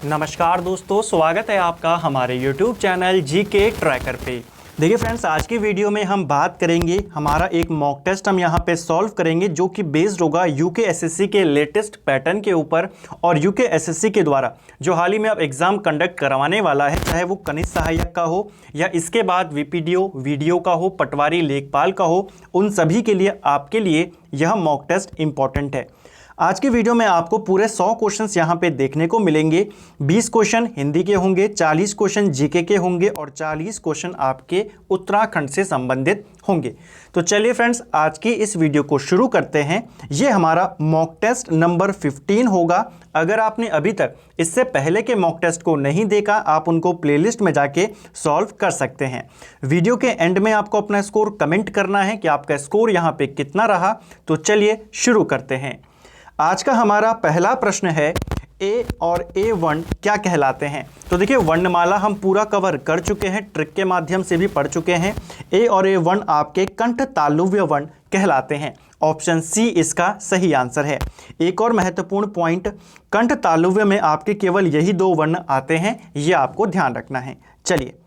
नमस्कार दोस्तों, स्वागत है आपका हमारे YouTube चैनल जीके ट्रैकर पे। देखिए फ्रेंड्स, आज की वीडियो में हम बात करेंगे, हमारा एक मॉक टेस्ट हम यहाँ पे सॉल्व करेंगे जो कि बेस्ड होगा यूकेएसएससी के लेटेस्ट पैटर्न के ऊपर। और यूकेएसएससी के द्वारा जो हाल ही में अब एग्ज़ाम कंडक्ट करवाने वाला है, चाहे वो कनिष्ठ सहायक का हो या इसके बाद वीपीडीओ वीडियो का हो, पटवारी लेखपाल का हो, उन सभी के लिए आपके लिए यह मॉक टेस्ट इंपॉर्टेंट है। आज की वीडियो में आपको पूरे 100 क्वेश्चंस यहाँ पे देखने को मिलेंगे। 20 क्वेश्चन हिंदी के होंगे, 40 क्वेश्चन जीके के होंगे और 40 क्वेश्चन आपके उत्तराखंड से संबंधित होंगे। तो चलिए फ्रेंड्स, आज की इस वीडियो को शुरू करते हैं। ये हमारा मॉक टेस्ट नंबर 15 होगा। अगर आपने अभी तक इससे पहले के मॉक टेस्ट को नहीं देखा, आप उनको प्लेलिस्ट में जाके सॉल्व कर सकते हैं। वीडियो के एंड में आपको अपना स्कोर कमेंट करना है कि आपका स्कोर यहाँ पे कितना रहा। तो चलिए शुरू करते हैं। आज का हमारा पहला प्रश्न है, ए और ए वर्ण क्या कहलाते हैं। तो देखिए, वर्णमाला हम पूरा कवर कर चुके हैं, ट्रिक के माध्यम से भी पढ़ चुके हैं। ए और ए वर्ण आपके कंठ तालुव्य वर्ण कहलाते हैं। ऑप्शन सी इसका सही आंसर है। एक और महत्वपूर्ण पॉइंट, कंठ तालुव्य में आपके केवल यही दो वर्ण आते हैं, ये आपको ध्यान रखना है। चलिए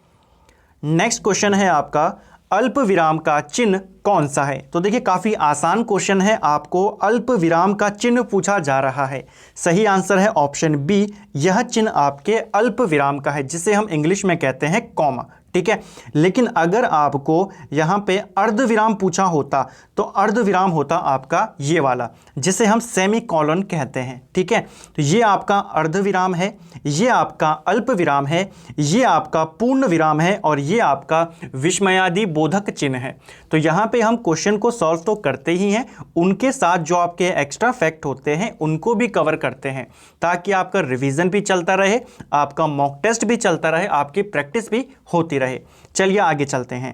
नेक्स्ट क्वेश्चन है आपका, अल्प विराम का चिन्ह कौन सा है। तो देखिए, काफ़ी आसान क्वेश्चन है, आपको अल्प विराम का चिन्ह पूछा जा रहा है। सही आंसर है ऑप्शन बी, यह चिन्ह आपके अल्प विराम का है, जिसे हम इंग्लिश में कहते हैं कॉमा। ठीक है, लेकिन अगर आपको यहाँ पे अर्ध विराम पूछा होता तो अर्ध विराम होता आपका ये वाला, जिसे हम सेमी कॉलन कहते हैं। ठीक है, तो ये आपका अर्ध विराम है, ये आपका अल्प विराम है, ये आपका पूर्ण विराम है और ये आपका विस्मयादि बोधक चिन्ह है। तो यहाँ पे हम क्वेश्चन को सॉल्व तो करते ही हैं, उनके साथ जो आपके एक्स्ट्रा फैक्ट होते हैं उनको भी कवर करते हैं, ताकि आपका रिवीजन भी चलता रहे, आपका मॉक टेस्ट भी चलता रहे, आपकी प्रैक्टिस भी होती रहे। चलिए आगे चलते हैं।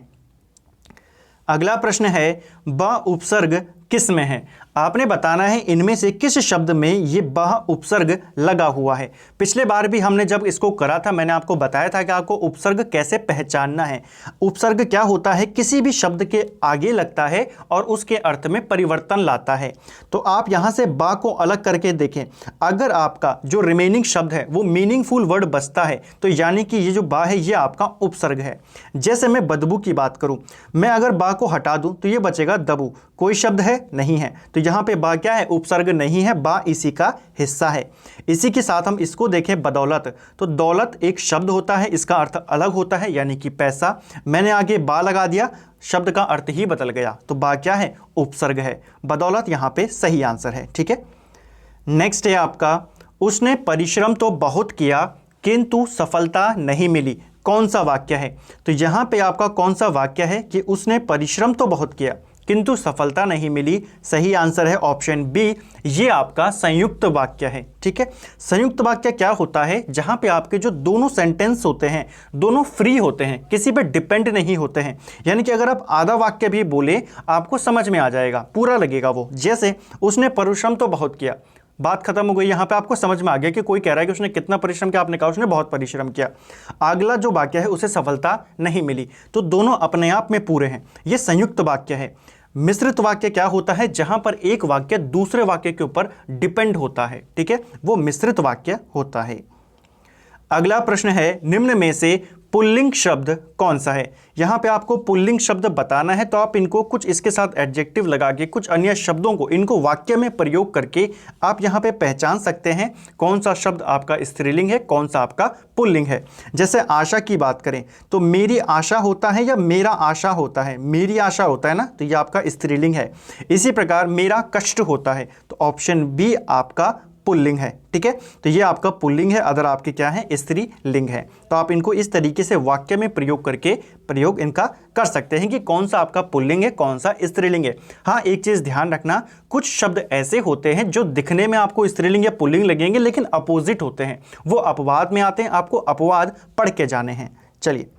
अगला प्रश्न है, ब उपसर्ग किस में है। आपने बताना है इनमें से किस शब्द में ये ब उपसर्ग लगा हुआ है। पिछले बार भी हमने जब इसको करा था, मैंने आपको बताया था कि आपको उपसर्ग कैसे पहचानना है। उपसर्ग क्या होता है, किसी भी शब्द के आगे लगता है और उसके अर्थ में परिवर्तन लाता है। तो आप यहां से बा को अलग करके देखें, अगर आपका जो रिमेनिंग शब्द है वो मीनिंगफुल वर्ड बचता है, तो यानी कि ये जो बा है ये आपका उपसर्ग है। जैसे मैं बदबू की बात करूं, मैं अगर बा को हटा दूं तो ये बचेगा दबू। कोई शब्द है नहीं है, तो यहाँ पे बा क्या है, उपसर्ग नहीं है, बा इसी का हिस्सा है। इसी के साथ हम इसको देखें बदौलत, तो दौलत एक शब्द होता है, इसका अर्थ अलग होता है, यानी कि पैसा। मैंने आगे बा लगा दिया, शब्द का अर्थ ही बदल गया, तो बा क्या है, उपसर्ग है। बदौलत यहाँ पे सही आंसर है। ठीक है, नेक्स्ट है आपका, उसने परिश्रम तो बहुत किया किंतु सफलता नहीं मिली। कौन सा वाक्य है। तो यहाँ पे आपका कौन सा वाक्य है कि उसने परिश्रम तो बहुत किया किंतु सफलता नहीं मिली। सही आंसर है ऑप्शन बी, ये आपका संयुक्त वाक्य है। ठीक है, संयुक्त वाक्य क्या होता है, जहां पे आपके जो दोनों सेंटेंस होते हैं दोनों फ्री होते हैं, किसी पे डिपेंड नहीं होते हैं। यानी कि अगर आप आधा वाक्य भी बोले आपको समझ में आ जाएगा, पूरा लगेगा वो। जैसे उसने परिश्रम तो बहुत किया, बात खत्म हो गई, यहाँ पे आपको समझ में आ गया कि कोई कह रहा है कि उसने कितना परिश्रम किया, आपने कहा उसने बहुत परिश्रम किया। अगला जो वाक्य है उसे सफलता नहीं मिली, तो दोनों अपने आप में पूरे हैं, ये संयुक्त वाक्य है। मिश्रित वाक्य क्या होता है, जहां पर एक वाक्य दूसरे वाक्य के ऊपर डिपेंड होता है। ठीक है, वो मिश्रित वाक्य होता है। अगला प्रश्न है, निम्न में से पुल्लिंग शब्द कौन सा है। यहां पे आपको पुल्लिंग शब्द बताना है, तो आप इनको कुछ इसके साथ एडजेक्टिव लगा के, कुछ अन्य शब्दों को इनको वाक्य में प्रयोग करके आप यहां पे पहचान सकते हैं कौन सा शब्द आपका स्त्रीलिंग है, कौन सा आपका पुल्लिंग है। जैसे आशा की बात करें तो मेरी आशा होता है या मेरा आशा होता है, मेरी आशा होता है ना, तो ये आपका स्त्रीलिंग है। इसी प्रकार मेरा कष्ट होता है, तो ऑप्शन बी आपका पुल्लिंग है। ठीक है, तो ये आपका पुल्लिंग है, अदर आपके क्या है, स्त्रीलिंग है। तो आप इनको इस तरीके से वाक्य में प्रयोग करके प्रयोग इनका कर सकते हैं कि कौन सा आपका पुल्लिंग है, कौन सा स्त्रीलिंग है। हाँ, एक चीज ध्यान रखना, कुछ शब्द ऐसे होते हैं जो दिखने में आपको स्त्रीलिंग या पुल्लिंग लगेंगे लेकिन अपोजिट होते हैं, वो अपवाद में आते हैं, आपको अपवाद पढ़ के जाने हैं। चलिए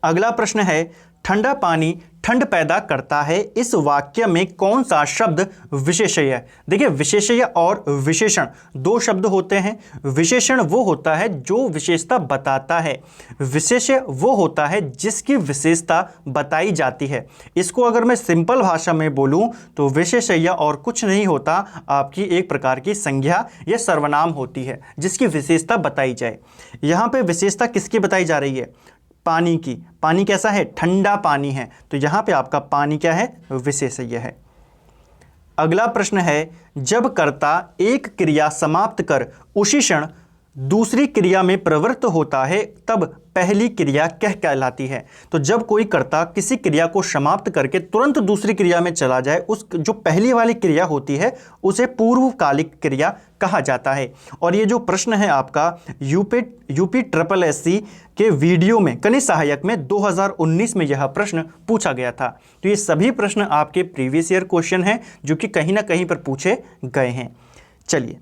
अगला प्रश्न है, ठंडा पानी ठंड पैदा करता है, इस वाक्य में कौन सा शब्द विशेषय है? देखिए विशेषय और विशेषण दो शब्द होते हैं। विशेषण वो होता है जो विशेषता बताता है, विशेषय वो होता है जिसकी विशेषता बताई जाती है। इसको अगर मैं सिंपल भाषा में बोलूं तो विशेषय और कुछ नहीं होता, आपकी एक प्रकार की संज्ञा या सर्वनाम होती है जिसकी विशेषता बताई जाए। यहाँ पे विशेषता किसकी बताई जा रही है? पानी की। पानी कैसा है? ठंडा पानी है, तो यहां पे आपका पानी क्या है? विशेषय है। अगला प्रश्न है, जब कर्ता एक क्रिया समाप्त कर उसी क्षण दूसरी क्रिया में प्रवृत्त होता है तब पहली क्रिया क्या कहलाती है? तो जब कोई कर्ता किसी क्रिया को समाप्त करके तुरंत दूसरी क्रिया में चला जाए, उस जो पहली वाली क्रिया होती है उसे पूर्वकालिक क्रिया कहा जाता है। और ये जो प्रश्न है आपका यूपी ट्रिपल एससी के वीडियो में कनिष्ठ सहायक में 2019 में यह प्रश्न पूछा गया था। तो ये सभी प्रश्न आपके प्रीवियस ईयर क्वेश्चन हैं जो कि कहीं ना कहीं पर पूछे गए हैं। चलिए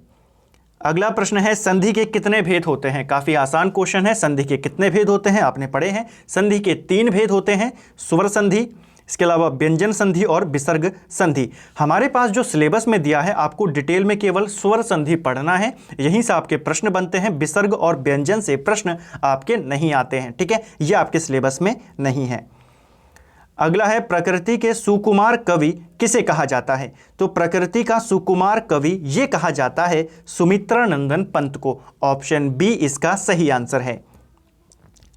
अगला प्रश्न है, संधि के कितने भेद होते हैं? काफ़ी आसान क्वेश्चन है। संधि के कितने भेद होते हैं आपने पढ़े हैं। संधि के 3 भेद होते हैं, स्वर संधि, इसके अलावा व्यंजन संधि और विसर्ग संधि। हमारे पास जो सिलेबस में दिया है आपको डिटेल में केवल स्वर संधि पढ़ना है, यहीं से आपके प्रश्न बनते हैं। विसर्ग और व्यंजन से प्रश्न आपके नहीं आते हैं, ठीक है, ये आपके सिलेबस में नहीं है। अगला है, प्रकृति के सुकुमार कवि किसे कहा जाता है? तो प्रकृति का सुकुमार कवि ये कहा जाता है सुमित्रानंदन पंत को। ऑप्शन बी इसका सही आंसर है।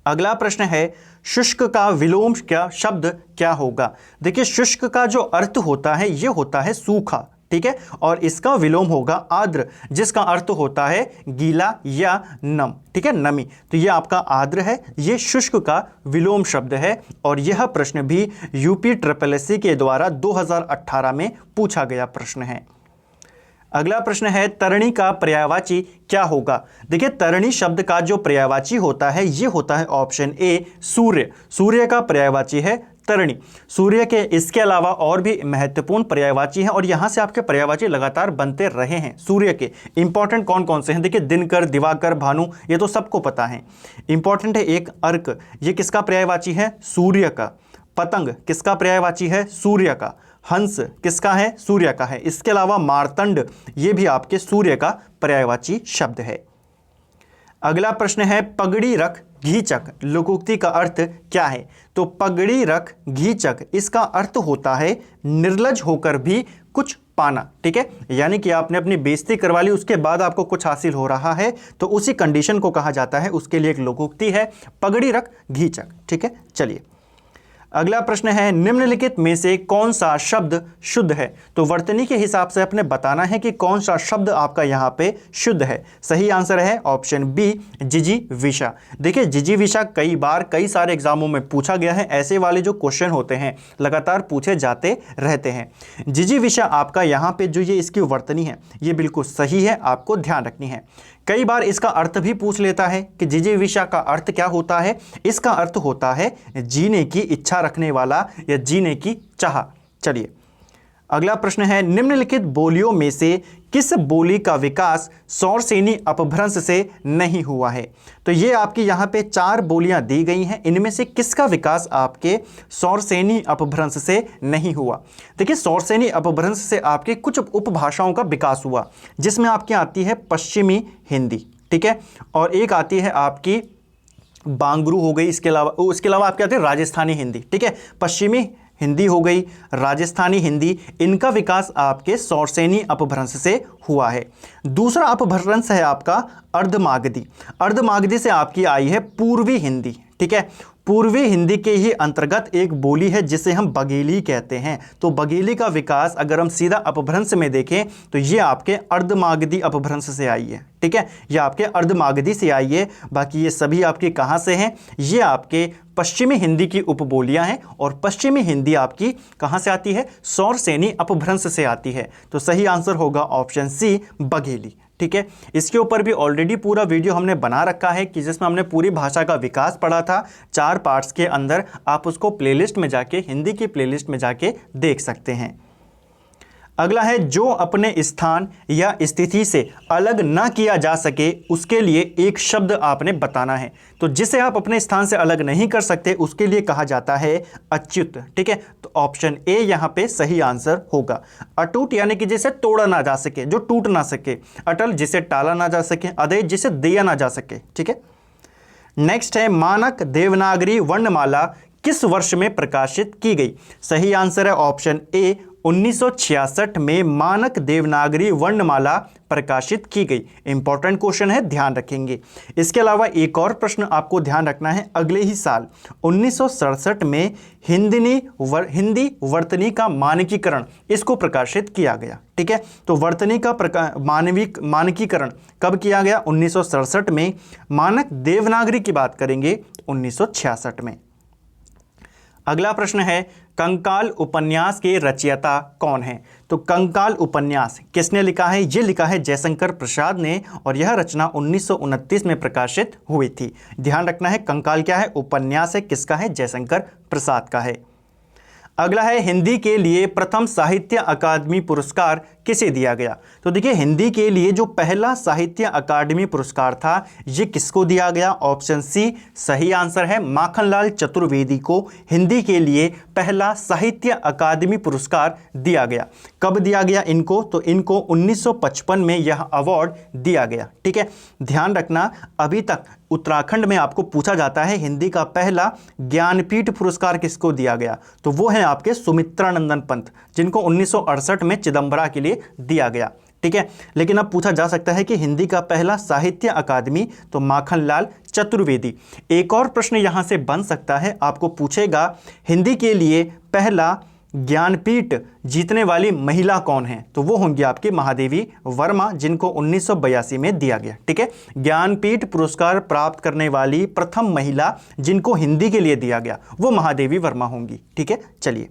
अगला प्रश्न है, शुष्क का विलोम क्या शब्द क्या होगा? देखिए शुष्क का जो अर्थ होता है ये होता है सूखा, ठीक है, और इसका विलोम होगा आर्द्र, जिसका अर्थ होता है गीला या नम, ठीक है, नमी। तो ये आपका आर्द्र है, ये शुष्क का विलोम शब्द है। और यह प्रश्न भी यूपी ट्रिपल एससी के द्वारा 2018 में पूछा गया प्रश्न है। अगला प्रश्न है, तरणी का पर्यायवाची क्या होगा? देखिए तरणी शब्द का जो पर्यायवाची होता है ये होता है ऑप्शन ए सूर्य। सूर्य का पर्यायवाची है तरणी। सूर्य के इसके अलावा और भी महत्वपूर्ण पर्यायवाची हैं और यहां से आपके पर्यायवाची लगातार बनते रहे हैं। सूर्य के इंपॉर्टेंट कौन कौन से हैं? देखिए दिनकर, दिवाकर, भानु, ये तो सबको पता है। इंपॉर्टेंट है एक अर्क, ये किसका पर्यायवाची है? सूर्य का। पतंग किसका पर्यायवाची है? सूर्य का। हंस किसका है? सूर्य का है। इसके अलावा मार्तंड ये भी आपके सूर्य का पर्यायवाची शब्द है। अगला प्रश्न है, पगड़ी रख घीचक लोकोक्ति का अर्थ क्या है? तो पगड़ी रख घीचक इसका अर्थ होता है निर्लज होकर भी कुछ पाना, ठीक है, यानी कि आपने अपनी बेइज्जती करवा ली उसके बाद आपको कुछ हासिल हो रहा है तो उसी कंडीशन को कहा जाता है, उसके लिए एक लोकोक्ति है पगड़ी रख घीचक, ठीक है। चलिए अगला प्रश्न है, निम्नलिखित में से कौन सा शब्द शुद्ध है? तो वर्तनी के हिसाब से अपने बताना है कि कौन सा शब्द आपका यहाँ पे शुद्ध है। सही आंसर है ऑप्शन बी जिजीविषा। देखिए जिजीविषा कई बार कई सारे एग्जामों में पूछा गया है, ऐसे वाले जो क्वेश्चन होते हैं लगातार पूछे जाते रहते हैं। जिजीविषा आपका यहाँ पे जो ये इसकी वर्तनी है ये बिल्कुल सही है, आपको ध्यान रखनी है। कई बार इसका अर्थ भी पूछ लेता है कि जिजीविषा का अर्थ क्या होता है? इसका अर्थ होता है जीने की इच्छा रखने वाला या जीने की चाह। चलिए अगला प्रश्न है, निम्नलिखित बोलियों में से किस बोली का विकास सौरसेनी अपभ्रंश से नहीं हुआ है? तो ये आपकी यहाँ पे 4 बोलियां दी गई हैं, इनमें से किसका विकास आपके सौरसेनी अपभ्रंश से नहीं हुआ? देखिए सौरसेनी अपभ्रंश से आपके कुछ उपभाषाओं का विकास हुआ, जिसमें आपकी आती है पश्चिमी हिंदी, ठीक है, और एक आती है आपकी बांगरू हो गई, इसके अलावा आपके आती है राजस्थानी हिंदी, ठीक है, पश्चिमी हिंदी हो गई, राजस्थानी हिंदी, इनका विकास आपके सौरसेनी अपभ्रंश से हुआ है। दूसरा अपभ्रंश है आपका अर्धमागधी। अर्धमागधी से आपकी आई है पूर्वी हिंदी, ठीक है, पूर्वी हिंदी के ही अंतर्गत एक बोली है जिसे हम बघेली कहते हैं। तो बघेली का विकास अगर हम सीधा अपभ्रंश में देखें तो ये आपके अर्धमागधी अपभ्रंश से आई है, ठीक है, ये आपके अर्धमागधी से आई है। बाकी ये सभी आपके कहाँ से हैं? ये आपके पश्चिमी हिंदी की उपबोलियां हैं और पश्चिमी हिंदी आपकी कहाँ से आती है? सौरसेनी अपभ्रंश से आती है। तो सही आंसर होगा ऑप्शन सी बघेली, ठीक है। इसके ऊपर भी ऑलरेडी पूरा वीडियो हमने बना रखा है कि जिसमें हमने पूरी भाषा का विकास पढ़ा था 4 पार्ट्स के अंदर। आप उसको प्लेलिस्ट में जाके, हिंदी की प्लेलिस्ट में जाके देख सकते हैं। अगला है जो अपने स्थान या स्थिति से अलग ना किया जा सके उसके लिए एक शब्द आपने बताना है। तो जिसे आप अपने स्थान से अलग नहीं कर सकते उसके लिए कहा जाता है अच्युत। ठीक है, तो ऑप्शन ए यहां पे सही आंसर होगा। अटूट यानी कि जिसे तोड़ा ना जा सके, जो टूट ना सके। अटल जिसे टाला ना जा सके। अधेय जिसे दिया ना जा सके। ठीक है, नेक्स्ट है मानक देवनागरी वर्णमाला किस वर्ष में प्रकाशित की गई? सही आंसर है ऑप्शन ए 1966 में मानक देवनागरी वर्णमाला प्रकाशित की गई। इंपॉर्टेंट क्वेश्चन है, ध्यान रखेंगे। इसके अलावा एक और प्रश्न आपको ध्यान रखना है, अगले ही साल 1967 में हिंदी वर्तनी का मानकीकरण इसको प्रकाशित किया गया। ठीक है, तो वर्तनी का मानकीकरण कब किया गया? 1967 में। मानक देवनागरी की बात करेंगे 1966 में। अगला प्रश्न है कंकाल उपन्यास के रचयिता कौन है? तो कंकाल उपन्यास किसने लिखा है? ये लिखा है जयशंकर प्रसाद ने और यह रचना 1929 में प्रकाशित हुई थी। ध्यान रखना है, कंकाल क्या है? उपन्यास है। किसका है? जयशंकर प्रसाद का है। अगला है हिंदी के लिए प्रथम साहित्य अकादमी पुरस्कार किसे दिया गया? तो देखिए हिंदी के लिए जो पहला साहित्य अकादमी पुरस्कार था ये किसको दिया गया? ऑप्शन सी सही आंसर है, माखनलाल चतुर्वेदी को हिंदी के लिए पहला साहित्य अकादमी पुरस्कार दिया गया। कब दिया गया इनको? तो इनको 1955 में यह अवार्ड दिया गया। ठीक है, ध्यान रखना, अभी तक उत्तराखंड में आपको पूछा जाता है हिंदी का पहला ज्ञानपीठ पुरस्कार किसको दिया गया? तो वो है आपके सुमित्रानंदन पंत, जिनको 1968 में चिदम्बरा के लिए दिया गया। ठीक है, लेकिन अब पूछा जा सकता है कि हिंदी का पहला साहित्य अकादमी, तो माखनलाल चतुर्वेदी। एक और प्रश्न यहां से बन सकता है, आपको पूछेगा हिंदी के लिए पहला ज्ञानपीठ जीतने वाली महिला कौन है? तो वो होंगी आपकी महादेवी वर्मा, जिनको 1982 में दिया गया। ठीक है, ज्ञानपीठ पुरस्कार प्राप्त करने वाली प्रथम महिला जिनको हिंदी के लिए दिया गया वो महादेवी वर्मा होंगी। ठीक है, चलिए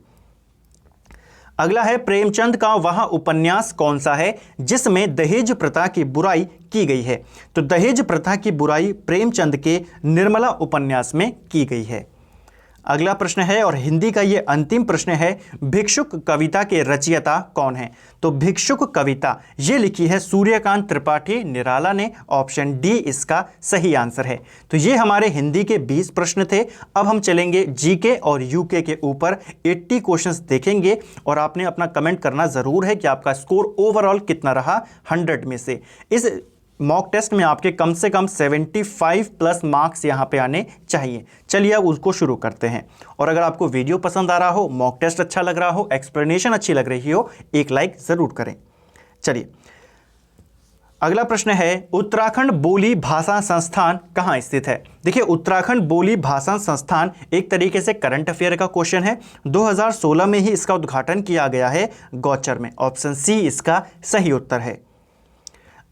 अगला है प्रेमचंद का वह उपन्यास कौन सा है जिसमें दहेज प्रथा की बुराई की गई है? तो दहेज प्रथा की बुराई प्रेमचंद के निर्मला उपन्यास में की गई है। अगला प्रश्न है और हिंदी का ये अंतिम प्रश्न है, भिक्षुक कविता के रचयिता कौन है? तो भिक्षुक कविता ये लिखी है सूर्यकांत त्रिपाठी निराला ने। ऑप्शन डी इसका सही आंसर है। तो ये हमारे हिंदी के 20 प्रश्न थे। अब हम चलेंगे जीके और यूके के ऊपर 80 क्वेश्चंस देखेंगे और आपने अपना कमेंट करना जरूर है कि आपका स्कोर ओवरऑल कितना रहा 100 में से। इस मॉक टेस्ट में आपके कम से कम 75 प्लस मार्क्स यहाँ पे आने चाहिए। चलिए अब उसको शुरू करते हैं। और अगर आपको वीडियो पसंद आ रहा हो, मॉक टेस्ट अच्छा लग रहा हो, एक्सप्लेनेशन अच्छी लग रही हो, एक लाइक ज़रूर करें। चलिए अगला प्रश्न है उत्तराखंड बोली भाषा संस्थान कहाँ स्थित है? देखिए उत्तराखंड बोली भाषा संस्थान एक तरीके से करंट अफेयर का क्वेश्चन है। 2016 में ही इसका उद्घाटन किया गया है गौचर में। ऑप्शन सी इसका सही उत्तर है।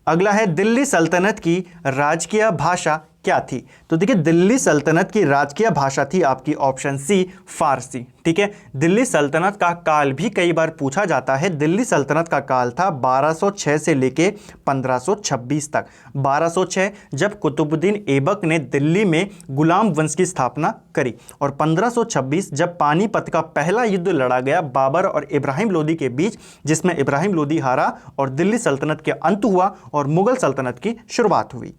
अगला है दिल्ली सल्तनत की राजकीय भाषा क्या थी? तो देखिए दिल्ली सल्तनत की राजकीय भाषा थी आपकी ऑप्शन सी फारसी। ठीक है, दिल्ली सल्तनत का काल भी कई बार पूछा जाता है। दिल्ली सल्तनत का काल था 1206 से लेके 1526 तक। 1206 जब कुतुबुद्दीन ऐबक ने दिल्ली में गुलाम वंश की स्थापना करी और 1526 जब पानीपत का पहला युद्ध लड़ा गया बाबर और इब्राहिम लोदी के बीच, जिसमें इब्राहिम लोदी हारा और दिल्ली सल्तनत के अंत हुआ और मुगल सल्तनत की शुरुआत हुई।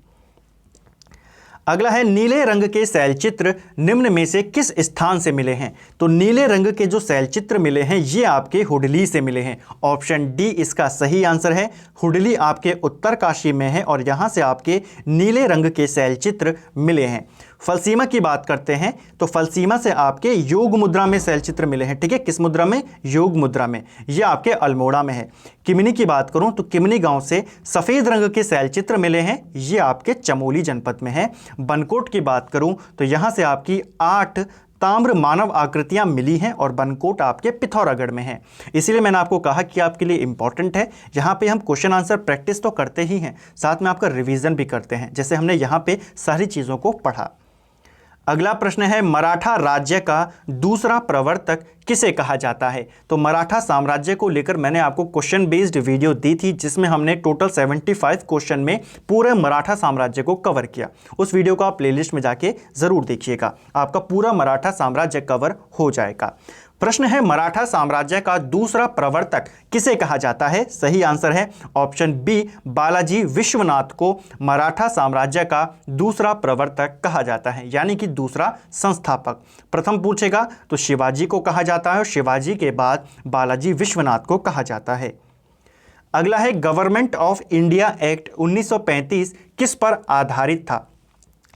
अगला है नीले रंग के शैलचित्र निम्न में से किस स्थान से मिले हैं? तो नीले रंग के जो शैलचित्र मिले हैं ये आपके हुडली से मिले हैं। ऑप्शन डी इसका सही आंसर है। हुडली आपके उत्तरकाशी में है और यहाँ से आपके नीले रंग के शैलचित्र मिले हैं। फलसीमा की बात करते हैं तो फलसीमा से आपके योग मुद्रा में शैलचित्र मिले हैं। ठीक है, किस मुद्रा में? योग मुद्रा में। यह आपके अल्मोड़ा में है। किमिनी की बात करूं तो किमिनी गांव से सफ़ेद रंग के शैलचित्र मिले हैं। ये आपके चमोली जनपद में है। बनकोट की बात करूं तो यहाँ से आपकी 8 ताम्र मानव आकृतियां मिली हैं और बनकोट आपके पिथौरागढ़ में है। इसीलिए मैंने आपको कहा कि आपके लिए इंपॉर्टेंट है। यहाँ पे हम क्वेश्चन आंसर प्रैक्टिस तो करते ही हैं, साथ में आपका रिवीजन भी करते हैं, जैसे हमने यहाँ पे सारी चीज़ों को पढ़ा। अगला प्रश्न है मराठा राज्य का दूसरा प्रवर्तक किसे कहा जाता है? तो मराठा साम्राज्य को लेकर मैंने आपको क्वेश्चन बेस्ड वीडियो दी थी जिसमें हमने टोटल 75 क्वेश्चन में पूरे मराठा साम्राज्य को कवर किया। उस वीडियो को आप प्लेलिस्ट में जाके ज़रूर देखिएगा, आपका पूरा मराठा साम्राज्य कवर हो जाएगा। प्रश्न है मराठा साम्राज्य का दूसरा प्रवर्तक किसे कहा जाता है? सही आंसर है ऑप्शन बी, बालाजी विश्वनाथ को मराठा साम्राज्य का दूसरा प्रवर्तक कहा जाता है, यानी कि दूसरा संस्थापक। प्रथम पूछेगा तो शिवाजी को कहा जाता है और शिवाजी के बाद बालाजी विश्वनाथ को कहा जाता है। अगला है गवर्नमेंट ऑफ इंडिया एक्ट 1935 किस पर आधारित था?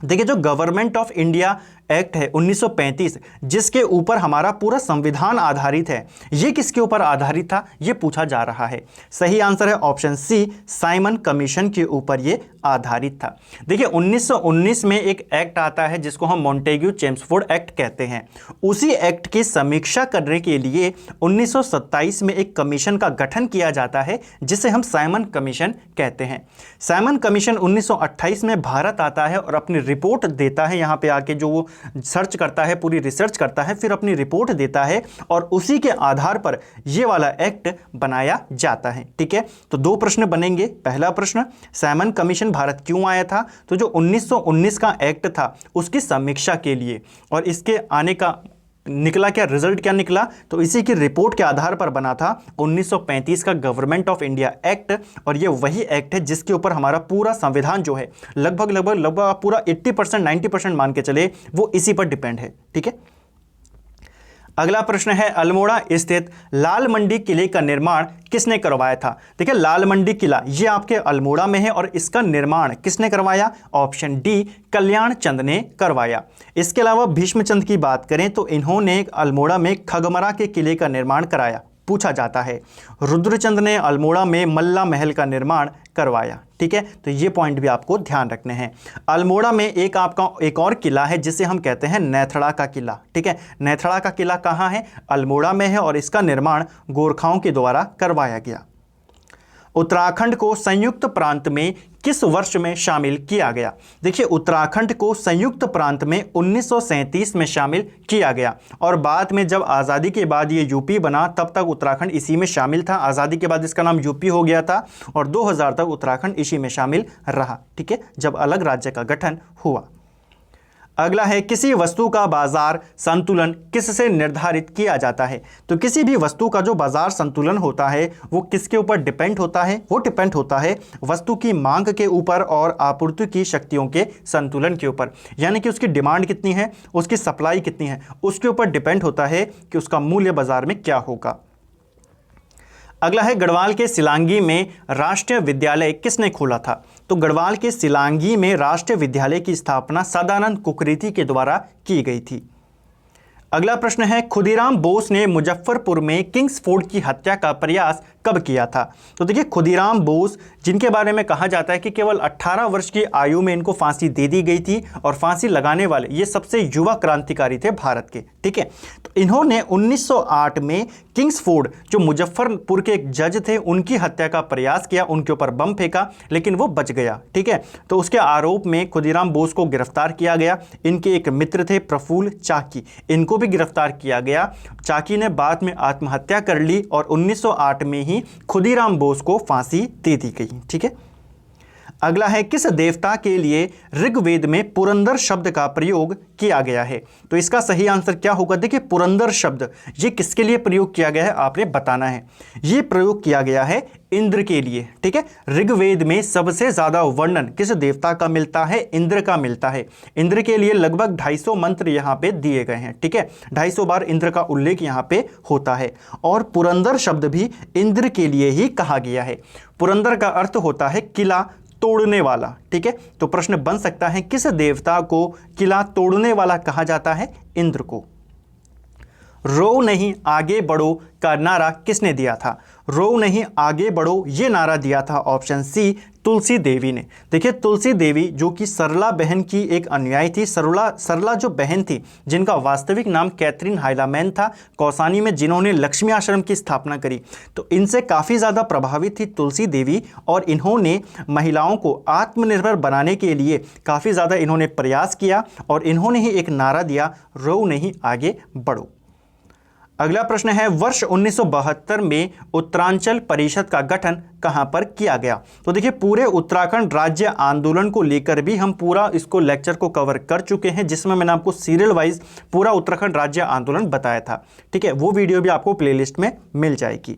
देखिए, जो गवर्नमेंट ऑफ इंडिया एक्ट है 1935 जिसके ऊपर हमारा पूरा संविधान आधारित है, ये किसके ऊपर आधारित था, ये पूछा जा रहा है। सही आंसर है ऑप्शन सी, साइमन कमीशन के ऊपर ये आधारित था। देखिए 1919 में एक एक्ट आता है जिसको हम मॉन्टेग्यू चेम्सफोर्ड एक्ट कहते हैं। उसी एक्ट की समीक्षा करने के लिए 1927 में एक कमीशन का गठन किया जाता है जिसे हम साइमन कमीशन कहते हैं। साइमन कमीशन 1928 में भारत आता है और अपनी रिपोर्ट देता है, यहाँ पे आके जो वो सर्च करता है, पूरी रिसर्च करता है, फिर अपनी रिपोर्ट देता है और उसी के आधार पर ये वाला एक्ट बनाया जाता है। ठीक है, तो दो प्रश्न बनेंगे। पहला प्रश्न, साइमन कमीशन भारत क्यों आया था? तो जो 1919 का एक्ट था उसकी समीक्षा के लिए, और इसके आने का निकला क्या, रिजल्ट क्या निकला? तो इसी की रिपोर्ट के आधार पर बना था 1935 का गवर्नमेंट ऑफ इंडिया एक्ट, और ये वही एक्ट है जिसके ऊपर हमारा पूरा संविधान जो है लगभग पूरा 80% 90% मान के चले वो इसी पर डिपेंड है। ठीक है, अगला प्रश्न है अल्मोड़ा स्थित लाल मंडी किले का निर्माण किसने करवाया था? देखिए, लाल मंडी किला ये आपके अल्मोड़ा में है और इसका निर्माण किसने करवाया? ऑप्शन डी, कल्याण चंद ने करवाया। इसके अलावा भीष्मचंद की बात करें तो इन्होंने अल्मोड़ा में खगमरा के किले का निर्माण कराया, पूछा जाता है। रुद्रचंद ने अल्मोड़ा में मल्ला महल का निर्माण करवाया। ठीक है, तो ये पॉइंट भी आपको ध्यान रखने हैं। अल्मोड़ा में एक आपका एक और किला है जिसे हम कहते हैं नेथड़ा का किला। ठीक है, नेथड़ा का किला कहाँ है? अल्मोड़ा में है और इसका निर्माण गोरखाओं के द्वारा करवाया गया। उत्तराखंड को संयुक्त प्रांत में किस वर्ष में शामिल किया गया? देखिए, उत्तराखंड को संयुक्त प्रांत में 1937 में शामिल किया गया और बाद में जब आज़ादी के बाद ये यूपी बना तब तक उत्तराखंड इसी में शामिल था। आज़ादी के बाद इसका नाम यूपी हो गया था और 2000 तक उत्तराखंड इसी में शामिल रहा। ठीक है, जब अलग राज्य का गठन हुआ। अगला है किसी वस्तु का बाजार संतुलन किससे निर्धारित किया जाता है? तो किसी भी वस्तु का जो बाजार संतुलन होता है वो किसके ऊपर डिपेंड होता है? वो डिपेंड होता है वस्तु की मांग के ऊपर और आपूर्ति की शक्तियों के संतुलन के ऊपर, यानी कि उसकी डिमांड कितनी है, उसकी सप्लाई कितनी है, उसके ऊपर डिपेंड होता है कि उसका मूल्य बाजार में क्या होगा। अगला है गढ़वाल के सिलांगी में राष्ट्रीय विद्यालय किसने खोला था? तो गढ़वाल के सिलांगी में राष्ट्रीय विद्यालय की स्थापना सदानंद कुकरेती के द्वारा की गई थी। अगला प्रश्न है खुदीराम बोस ने मुजफ्फरपुर में किंग्सफोर्ड की हत्या का प्रयास कब किया था? तो देखिए, खुदीराम बोस जिनके बारे में कहा जाता है कि केवल 18 वर्ष की आयु में इनको फांसी दे दी गई थी और फांसी लगाने वाले ये सबसे युवा क्रांतिकारी थे भारत के। ठीक है, तो इन्होंने 1908 में किंग्सफोर्ड जो मुजफ्फरपुर के एक जज थे उनकी हत्या का प्रयास किया, उनके ऊपर बम फेंका लेकिन वो बच गया। ठीक है, तो उसके आरोप में खुदीराम बोस को गिरफ्तार किया गया। इनके एक मित्र थे प्रफुल्ल चाकी, इनको भी गिरफ्तार किया गया। चाकी ने बाद में आत्महत्या कर ली और 1908 में ही खुदीराम बोस को फांसी दे दी गई। ठीक है, अगला है किस देवता के लिए ऋग्वेद में पुरंदर शब्द का प्रयोग किया गया है? तो इसका सही आंसर क्या होगा? देखिए, पुरंदर शब्द ये किसके लिए प्रयोग किया गया है आपने बताना है। ये प्रयोग किया गया है इंद्र के लिए। ठीक है, ऋग्वेद में सबसे ज्यादा वर्णन किस देवता का मिलता है? इंद्र का मिलता है। इंद्र के लिए लगभग 250 मंत्र यहाँ पे दिए गए हैं। ठीक है, 250 बार इंद्र का उल्लेख यहाँ पे होता है और पुरंदर शब्द भी इंद्र के लिए ही कहा गया है। पुरंदर का अर्थ होता है किला तोड़ने वाला। ठीक है, तो प्रश्न बन सकता है किस देवता को किला तोड़ने वाला कहा जाता है? इंद्र को। रो नहीं आगे बढ़ो का नारा किसने दिया था? रो नहीं आगे बढ़ो ये नारा दिया था ऑप्शन सी, तुलसी देवी ने। देखिए, तुलसी देवी जो कि सरला बहन की एक अनुयायी थी। सरला जो बहन थी जिनका वास्तविक नाम कैथरीन हाइलामैन था, कौसानी में जिन्होंने लक्ष्मी आश्रम की स्थापना करी, तो इनसे काफ़ी ज़्यादा प्रभावित थी तुलसी देवी और इन्होंने महिलाओं को आत्मनिर्भर बनाने के लिए काफ़ी ज़्यादा इन्होंने प्रयास किया और इन्होंने ही एक नारा दिया, रो नहीं आगे बढ़ो। अगला प्रश्न है वर्ष 1972 में उत्तरांचल परिषद का गठन कहां पर किया गया। तो देखिए पूरे उत्तराखंड राज्य आंदोलन को लेकर भी हम पूरा इसको लेक्चर को कवर कर चुके हैं, जिसमें मैंने आपको सीरियल वाइज पूरा उत्तराखंड राज्य आंदोलन बताया था। ठीक है, वो वीडियो भी आपको प्लेलिस्ट में मिल जाएगी।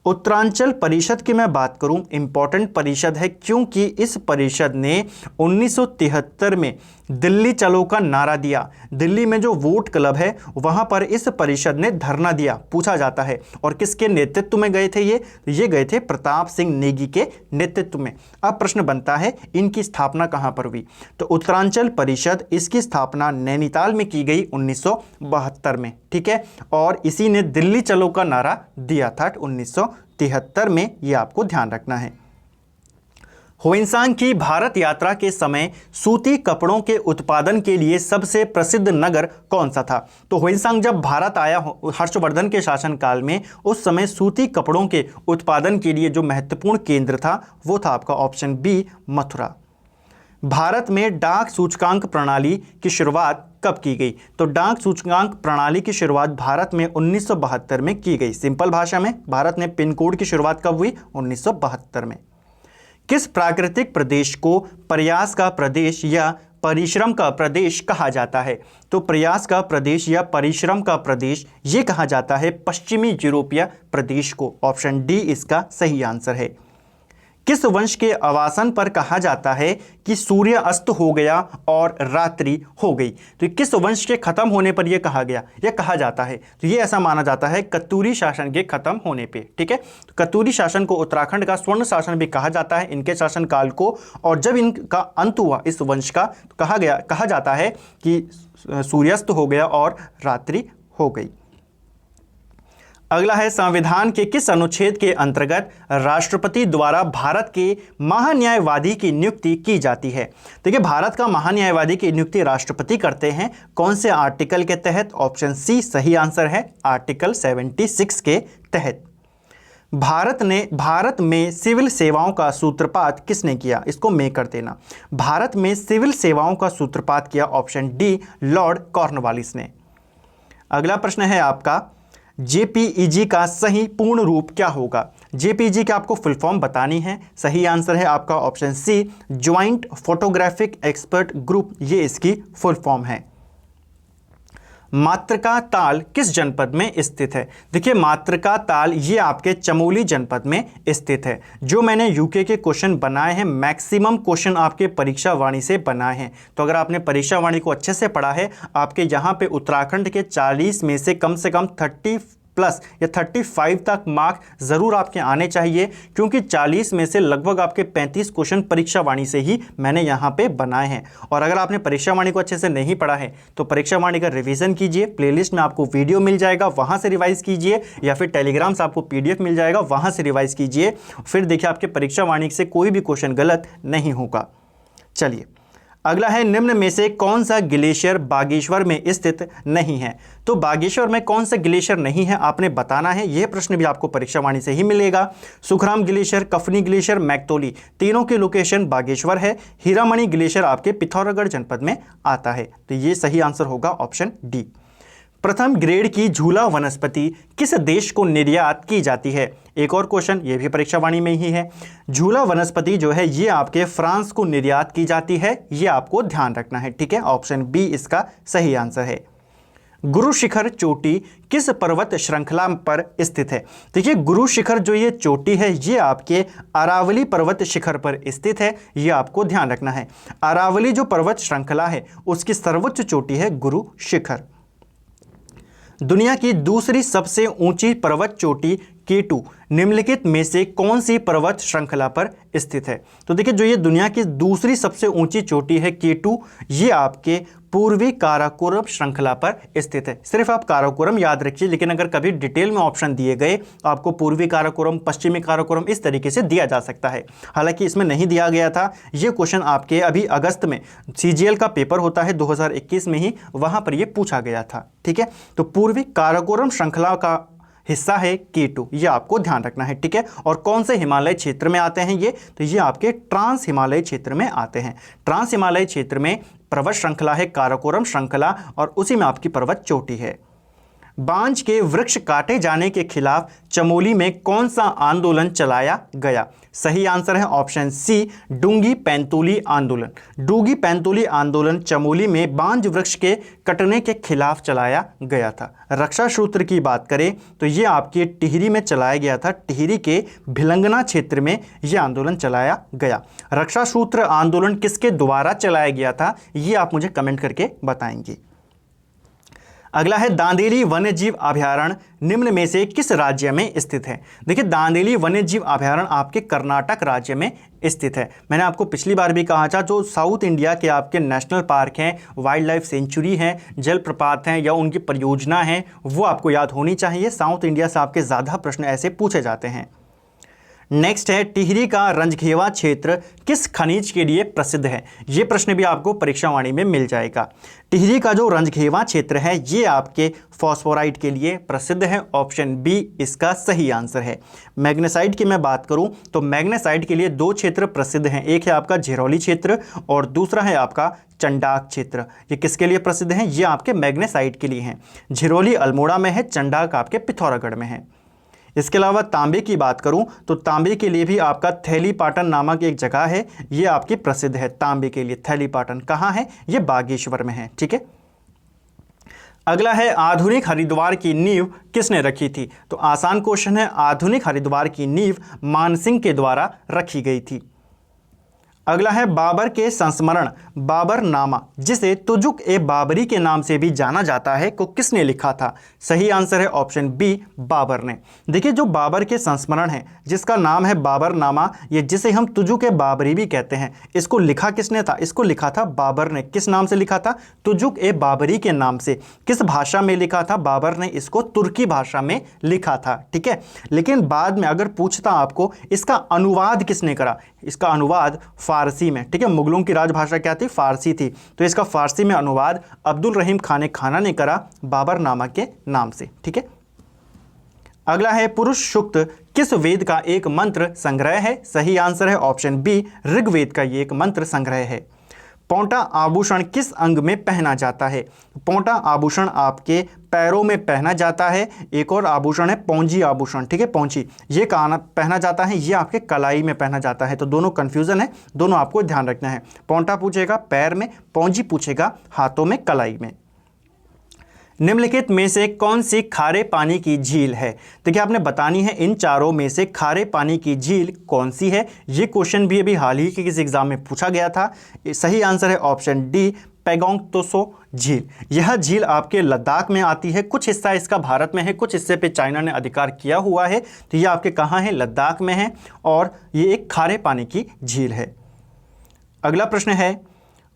उत्तरांचल परिषद की मैं बात करूं, इंपॉर्टेंट परिषद है क्योंकि इस परिषद ने 1973 में दिल्ली चलो का नारा दिया। दिल्ली में जो वोट क्लब है वहां पर इस परिषद ने धरना दिया, पूछा जाता है। और किसके नेतृत्व में गए थे ये गए थे प्रताप सिंह नेगी के नेतृत्व में। अब प्रश्न बनता है इनकी स्थापना कहां पर हुई। तो उत्तरांचल परिषद, इसकी स्थापना नैनीताल में की गई 1972 में। ठीक है, और इसी ने दिल्ली चलो का नारा दिया था 1973 में, ये आपको ध्यान रखना है। ह्वेनसांग की भारत यात्रा के समय सूती कपड़ों के उत्पादन के लिए सबसे प्रसिद्ध नगर कौन सा था। तो ह्वेनसांग जब भारत आया हर्षवर्धन के शासनकाल में, उस समय सूती कपड़ों के उत्पादन के लिए जो महत्वपूर्ण केंद्र था वो था आपका ऑप्शन बी, मथुरा। भारत में डाक सूचकांक प्रणाली की शुरुआत कब की गई। तो डाक सूचकांक प्रणाली की शुरुआत भारत में 1972 में की गई। सिंपल भाषा में भारत में पिन कोड की शुरुआत कब हुई, 1972 में। किस प्राकृतिक प्रदेश को प्रयास का प्रदेश या परिश्रम का प्रदेश कहा जाता है। तो प्रयास का प्रदेश या परिश्रम का प्रदेश ये कहा जाता है पश्चिमी यूरोपीय प्रदेश को। ऑप्शन डी इसका सही आंसर है। किस वंश के अवसान पर कहा जाता है कि सूर्य अस्त हो गया और रात्रि हो गई। तो किस वंश के खत्म होने पर यह कहा गया, यह कहा जाता है, तो यह ऐसा माना जाता है कत्यूरी शासन के खत्म होने पे। ठीक है, तो कत्यूरी शासन को उत्तराखंड का स्वर्ण शासन भी कहा जाता है, इनके शासनकाल को। और जब इनका अंत हुआ इस वंश का, तो कहा जाता है कि सूर्यास्त हो गया और रात्रि हो गई। अगला है संविधान के किस अनुच्छेद के अंतर्गत राष्ट्रपति द्वारा भारत के महान्यायवादी की नियुक्ति की जाती है। देखिए भारत का महान्यायवादी की नियुक्ति राष्ट्रपति करते हैं, कौन से आर्टिकल के तहत। ऑप्शन सी सही आंसर है, आर्टिकल 76 के तहत। भारत में सिविल सेवाओं का सूत्रपात किसने किया, इसको मैं कर देना। भारत में सिविल सेवाओं का सूत्रपात किया, ऑप्शन डी लॉर्ड कॉर्नवालिस ने। अगला प्रश्न है आपका जेपीईजी का सही पूर्ण रूप क्या होगा। जेपीईजी का आपको फुल फॉर्म बतानी है। सही आंसर है आपका option C joint photographic expert group, ये इसकी फुल फॉर्म है। मातृका ताल किस जनपद में स्थित है। देखिए मातृका ताल ये आपके चमोली जनपद में स्थित है। जो मैंने यूके के क्वेश्चन बनाए हैं, मैक्सिमम क्वेश्चन आपके परीक्षा वाणी से बनाए हैं। तो अगर आपने परीक्षा वाणी को अच्छे से पढ़ा है, आपके यहाँ पे उत्तराखंड के 40 में से कम 30 प्लस या 35 तक मार्क्स ज़रूर आपके आने चाहिए, क्योंकि 40 में से लगभग आपके 35 क्वेश्चन परीक्षा वाणी से ही मैंने यहाँ पे बनाए हैं। और अगर आपने परीक्षा वाणी को अच्छे से नहीं पढ़ा है तो परीक्षा वाणी का रिवीजन कीजिए, प्लेलिस्ट में आपको वीडियो मिल जाएगा, वहाँ से रिवाइज कीजिए, या फिर टेलीग्राम से आपको PDF मिल जाएगा, वहाँ से रिवाइज कीजिए। फिर देखिए आपके परीक्षा वाणी से कोई भी क्वेश्चन गलत नहीं होगा। चलिए अगला है निम्न में से कौन सा ग्लेशियर बागेश्वर में स्थित नहीं है। तो बागेश्वर में कौन सा ग्लेशियर नहीं है आपने बताना है। यह प्रश्न भी आपको परीक्षा वाणी से ही मिलेगा। सुखराम ग्लेशियर, कफनी ग्लेशियर, मैक्तोली, तीनों की लोकेशन बागेश्वर है। हीरामणि ग्लेशियर आपके पिथौरागढ़ जनपद में आता है। तो ये सही आंसर होगा ऑप्शन डी। प्रथम ग्रेड की झूला वनस्पति किस देश को निर्यात की जाती है। एक और क्वेश्चन, ये भी परीक्षा वाणी में ही है। झूला वनस्पति जो है ये आपके फ्रांस को निर्यात की जाती है, ये आपको ध्यान रखना है। ठीक है, ऑप्शन बी इसका सही आंसर है। गुरु शिखर चोटी किस पर्वत श्रृंखला पर स्थित है। देखिए गुरु शिखर जो ये चोटी है ये आपके अरावली पर्वत शिखर पर स्थित है, ये आपको ध्यान रखना है। अरावली जो पर्वत श्रृंखला है उसकी सर्वोच्च चोटी है गुरु शिखर। दुनिया की दूसरी सबसे ऊंची पर्वत चोटी K2 निम्नलिखित में से कौन सी पर्वत श्रृंखला पर स्थित है। तो देखिए जो ये दुनिया की दूसरी सबसे ऊंची चोटी है K2, ये आपके पूर्वी काराकोरम श्रृंखला पर स्थित है। सिर्फ आप काराकोरम याद रखिए, लेकिन अगर कभी डिटेल में ऑप्शन दिए गए तो आपको पूर्वी काराकोरम, पश्चिमी काराकोरम इस तरीके से दिया जा सकता है। हालांकि इसमें नहीं दिया गया था। ये क्वेश्चन आपके अभी अगस्त में CGL का पेपर होता है 2021 में ही, वहां पर यह पूछा गया था। ठीक है, तो पूर्वी काराकोरम श्रृंखला का हिस्सा है K2, ये आपको ध्यान रखना है। ठीक है, और कौन से हिमालय क्षेत्र में आते हैं ये, तो ये आपके ट्रांस हिमालय क्षेत्र में आते हैं। ट्रांस हिमालय क्षेत्र में पर्वत श्रृंखला है काराकोरम श्रृंखला, और उसी में आपकी पर्वत चोटी है। बांज के वृक्ष काटे जाने के खिलाफ चमोली में कौन सा आंदोलन चलाया गया? सही आंसर है ऑप्शन सी, डूंगी पैंतुली आंदोलन। डूंगी पैंतुली आंदोलन चमोली में बांज वृक्ष के कटने के खिलाफ चलाया गया था। रक्षा सूत्र की बात करें तो ये आपके टिहरी में चलाया गया था। टिहरी के भिलंगना क्षेत्र में यह आंदोलन चलाया गया। रक्षा सूत्र आंदोलन किसके द्वारा चलाया गया था, ये आप मुझे कमेंट करके बताएंगे। अगला है दांदेली वन्यजीव अभयारण्य निम्न में से किस राज्य में स्थित है? देखिए, दांदेली वन्यजीव अभयारण्य आपके कर्नाटक राज्य में स्थित है। मैंने आपको पिछली बार भी कहा था, जो साउथ इंडिया के आपके नेशनल पार्क हैं, वाइल्ड लाइफ सेंचुरी हैं, जलप्रपात हैं या उनकी परियोजना है, वो आपको याद होनी चाहिए। साउथ इंडिया से आपके ज़्यादा प्रश्न ऐसे पूछे जाते हैं। नेक्स्ट है, टिहरी का रंजखेवा क्षेत्र किस खनिज के लिए प्रसिद्ध है? ये प्रश्न भी आपको परीक्षावाणी में मिल जाएगा। टिहरी का जो रंजखेवा क्षेत्र है ये आपके फॉस्फोराइट के लिए प्रसिद्ध है। ऑप्शन बी इसका सही आंसर है। मैग्नेसाइट की मैं बात करूं तो मैग्नेसाइट के लिए दो क्षेत्र प्रसिद्ध हैं। एक है आपका झिरोली क्षेत्र और दूसरा है आपका चंडाक क्षेत्र। ये किसके लिए प्रसिद्ध हैं? ये आपके मैग्नेसाइट के लिए हैं। झिरोली अल्मोड़ा में है, चंडाक आपके पिथौरागढ़ में है। इसके अलावा तांबे की बात करूं तो तांबे के लिए भी आपका थैलीपाटन नामक एक जगह है, ये आपकी प्रसिद्ध है तांबे के लिए। थैलीपाटन कहाँ है? ये बागेश्वर में है। ठीक है। अगला है, आधुनिक हरिद्वार की नींव किसने रखी थी? तो आसान क्वेश्चन है। आधुनिक हरिद्वार की नींव मानसिंह के द्वारा रखी गई थी। अगला है, बाबर के संस्मरण बाबरनामा जिसे तुजुक ए बाबरी के नाम से भी जाना जाता है को किसने लिखा था? सही आंसर है ऑप्शन बी, बाबर ने। देखिए, जो बाबर के संस्मरण है जिसका नाम है बाबरनामा, ये जिसे हम तुजुक ए बाबरी भी कहते हैं, इसको लिखा किसने था? इसको लिखा था बाबर ने। किस नाम से लिखा था? तुजुक ए बाबरी के नाम से। किस भाषा में लिखा था? बाबर ने इसको तुर्की भाषा में लिखा था। ठीक है। लेकिन बाद में अगर पूछता आपको इसका अनुवाद किसने करा, इसका अनुवाद फारसी में। ठीक है। मुगलों की राजभाषा क्या थी? फारसी थी। तो इसका फारसी में अनुवाद अब्दुल रहीम खान खाना ने करा बाबरनामा के नाम से। ठीक है। अगला है, पुरुष सूक्त किस वेद का एक मंत्र संग्रह है? सही आंसर है ऑप्शन बी, ऋग्वेद का ये एक मंत्र संग्रह है। पौंटा आभूषण किस अंग में पहना जाता है? पौंटा आभूषण आपके पैरों में पहना जाता है। एक और आभूषण है पौंजी आभूषण। ठीक है, पौंची ये कहाँ पहना जाता है? ये आपके कलाई में पहना जाता है। तो दोनों कन्फ्यूजन है, दोनों आपको ध्यान रखना है। पौंटा पूछेगा पैर में, पौंजी पूछेगा हाथों में, कलाई में। निम्नलिखित में से कौन सी खारे पानी की झील है? देखिए, आपने बतानी है इन चारों में से खारे पानी की झील कौन सी है। ये क्वेश्चन भी अभी हाल ही के किसी एग्जाम में पूछा गया था। सही आंसर है ऑप्शन डी, पैगोंग त्सो झील। यह झील आपके लद्दाख में आती है। कुछ हिस्सा इसका भारत में है, कुछ हिस्से पे चाइना ने अधिकार किया हुआ है। तो ये आपके कहाँ है? लद्दाख में है और ये एक खारे पानी की झील है। अगला प्रश्न है,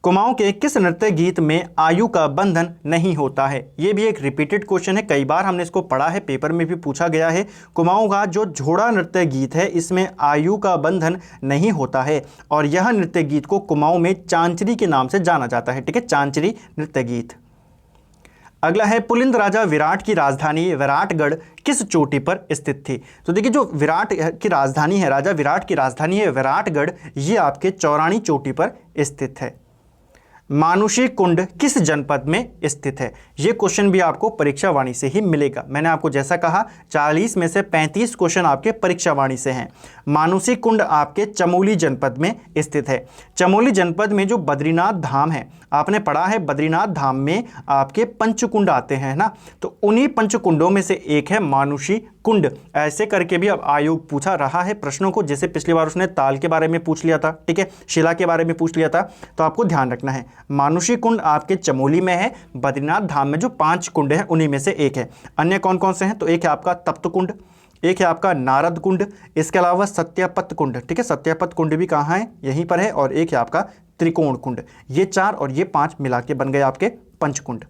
कुमाऊं के किस नृत्य गीत में आयु का बंधन नहीं होता है? ये भी एक रिपीटेड क्वेश्चन है, कई बार हमने इसको पढ़ा है, पेपर में भी पूछा गया है। कुमाऊं का जो झोड़ा नृत्य गीत है इसमें आयु का बंधन नहीं होता है और यह नृत्य गीत को कुमाऊं में चांचरी के नाम से जाना जाता है। ठीक है, चांचरी नृत्य गीत। अगला है, पुलिंद राजा विराट की राजधानी विराटगढ़ किस चोटी पर स्थित थी? तो देखिए, जो विराट की राजधानी है, राजा विराट की राजधानी है विराटगढ़, ये आपके चौरानी चोटी पर स्थित है। मानुषी कुंड किस जनपद में स्थित है? ये क्वेश्चन भी आपको परीक्षावाणी से ही मिलेगा। मैंने आपको जैसा कहा 40 में से 35 क्वेश्चन आपके परीक्षावाणी से हैं। मानुषी कुंड आपके चमोली जनपद में स्थित है। चमोली जनपद में जो बद्रीनाथ धाम है, आपने पढ़ा है बद्रीनाथ धाम में आपके पंचकुंड आते हैं ना, तो उन्हीं पंचकुंडों में से एक है मानुषी कुंड। ऐसे करके भी अब आयोग पूछा रहा है प्रश्नों को, जैसे पिछली बार उसने ताल के बारे में पूछ लिया था, ठीक है, शिला के बारे में पूछ लिया था, तो आपको ध्यान रखना है। मानुषी कुंड आपके चमोली में है। बद्रीनाथ धाम में जो 5 कुंड हैं उन्हीं में से एक है। अन्य कौन कौन से हैं? तो एक है आपका तप्त कुंड, एक है आपका नारद कुंड, इसके अलावा सत्यपत कुंड। ठीक है, सत्यपत कुंड भी कहाँ है? यहीं पर है। और एक है आपका त्रिकोण कुंड। ये 4 और ये 5 मिला के बन गए आपके पंचकुंड।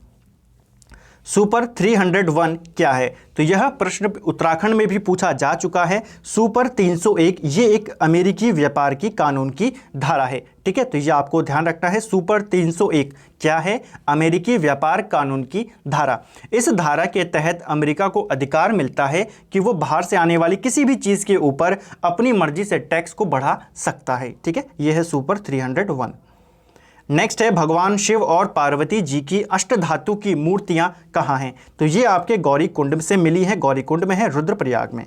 सुपर 301 क्या है? तो यह प्रश्न उत्तराखंड में भी पूछा जा चुका है। सुपर 301 ये एक अमेरिकी व्यापार की कानून की धारा है। ठीक है, तो ये आपको ध्यान रखना है। सुपर 301 क्या है? अमेरिकी व्यापार कानून की धारा। इस धारा के तहत अमेरिका को अधिकार मिलता है कि वो बाहर से आने वाली किसी भी चीज़ के ऊपर अपनी मर्जी से टैक्स को बढ़ा सकता है। ठीक है, यह है सुपर 301। नेक्स्ट है भगवान शिव और पार्वती जी की अष्टधातु की मूर्तियां कहाँ हैं? तो ये आपके गौरी कुंड से मिली है, गौरी कुंड में है, रुद्रप्रयाग में।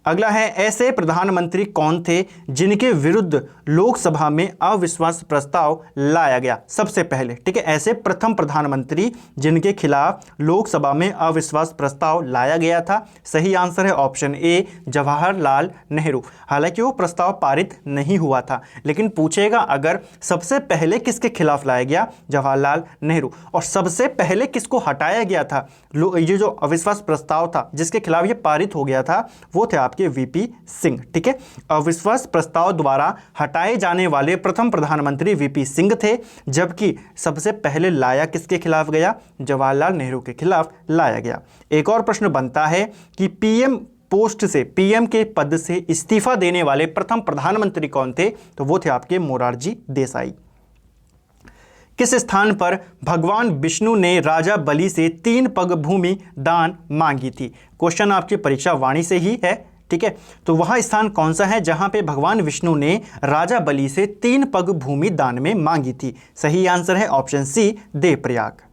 अगला है ऐसे प्रधानमंत्री कौन थे जिनके विरुद्ध लोकसभा में अविश्वास प्रस्ताव लाया गया सबसे पहले? ठीक है, ऐसे प्रथम प्रधानमंत्री जिनके खिलाफ लोकसभा में अविश्वास प्रस्ताव लाया गया था। सही आंसर है ऑप्शन ए, जवाहरलाल नेहरू। हालांकि वो प्रस्ताव पारित नहीं हुआ था, लेकिन पूछेगा अगर सबसे पहले किसके खिलाफ लाया गया? जवाहरलाल नेहरू। और सबसे पहले किसको हटाया गया था? ये जो अविश्वास प्रस्ताव था जिसके खिलाफ ये पारित हो गया था वो थे आपके वीपी सिंह। ठीक है, अविश्वास प्रस्ताव द्वारा हटाए जाने वाले प्रथम प्रधानमंत्री वीपी सिंह थे, जबकि सबसे पहले लाया किसके खिलाफ गया? जवाहरलाल नेहरू के खिलाफ लाया गया। एक और प्रश्न बनता है कि पीएम पोस्ट से, पीएम के पद से इस्तीफा देने वाले प्रथम प्रधानमंत्री कौन थे? तो वो थे आपके मोरारजी देसाई। किस स्थान पर भगवान विष्णु ने राजा बलि से 3 पग भूमि दान मांगी थी? क्वेश्चन आपकी परीक्षा वाणी से ही है। ठीक है, तो वह स्थान कौन सा है जहां पे भगवान विष्णु ने राजा बलि से 3 पग भूमि दान में मांगी थी? सही आंसर है ऑप्शन सी, देवप्रयाग।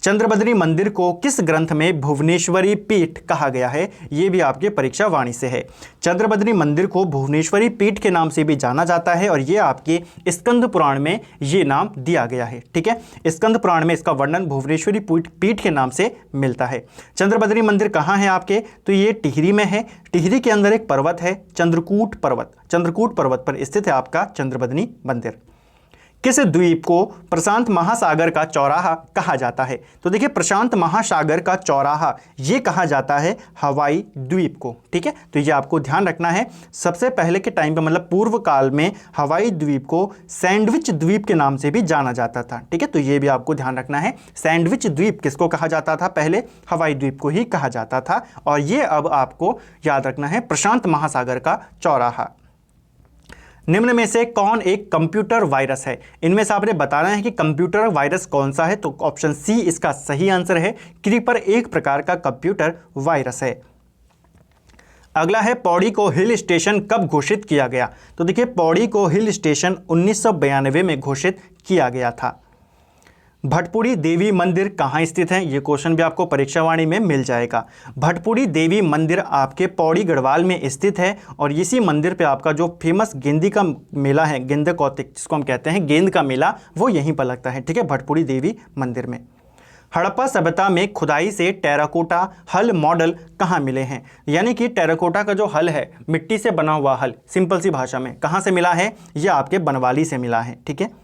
चंद्रबद्री मंदिर को किस ग्रंथ में भुवनेश्वरी पीठ कहा गया है? यह भी आपके परीक्षा वाणी से है। चंद्रबद्री मंदिर को भुवनेश्वरी पीठ के नाम से भी जाना जाता है और यह आपके स्कंद पुराण में ये नाम दिया गया है। ठीक है, स्कंद पुराण में इसका वर्णन भुवनेश्वरी पीठ के नाम से मिलता है। चंद्रबद्री मंदिर कहाँ है आपके? तो ये टिहरी में है। टिहरी के अंदर एक पर्वत है चंद्रकूट पर्वत, चंद्रकूट पर्वत पर स्थित है आपका चंद्रबद्री मंदिर। किस द्वीप को प्रशांत महासागर का चौराहा कहा जाता है? तो देखिए, प्रशांत महासागर का चौराहा ये कहा जाता है हवाई द्वीप को। ठीक है, तो ये आपको ध्यान रखना है। सबसे पहले के टाइम पे, मतलब पूर्व काल में, हवाई द्वीप को सैंडविच द्वीप के नाम से भी जाना जाता था। ठीक है, तो ये भी आपको ध्यान रखना है। सैंडविच द्वीप किसको कहा जाता था? पहले हवाई द्वीप को ही कहा जाता था। और ये अब आपको याद रखना है, प्रशांत महासागर का चौराहा। निम्न में से कौन एक कंप्यूटर वायरस है? इनमें से आपने बताना है कि कंप्यूटर वायरस कौन सा है। तो ऑप्शन सी इसका सही आंसर है। क्रीपर एक प्रकार का कंप्यूटर वायरस है। अगला है पौड़ी को हिल स्टेशन कब घोषित किया गया? तो देखिए, पौड़ी को हिल स्टेशन 1992 में घोषित किया गया था। भटपुड़ी देवी मंदिर कहाँ स्थित है? ये क्वेश्चन भी आपको परीक्षावाणी में मिल जाएगा। भटपुड़ी देवी मंदिर आपके पौड़ी गढ़वाल में स्थित है और इसी मंदिर पे आपका जो फेमस गेंदी का मेला है, गेंद कौतिक जिसको हम कहते हैं, गेंद का मेला, वो यहीं पर लगता है। ठीक है, भटपुड़ी देवी मंदिर में। हड़प्पा सभ्यता में खुदाई से टेराकोटा हल मॉडल कहाँ मिले हैं? यानी कि टेराकोटा का जो हल है, मिट्टी से बना हुआ हल, सिंपल सी भाषा में कहाँ से मिला है? यह आपके बनवाली से मिला है। ठीक है,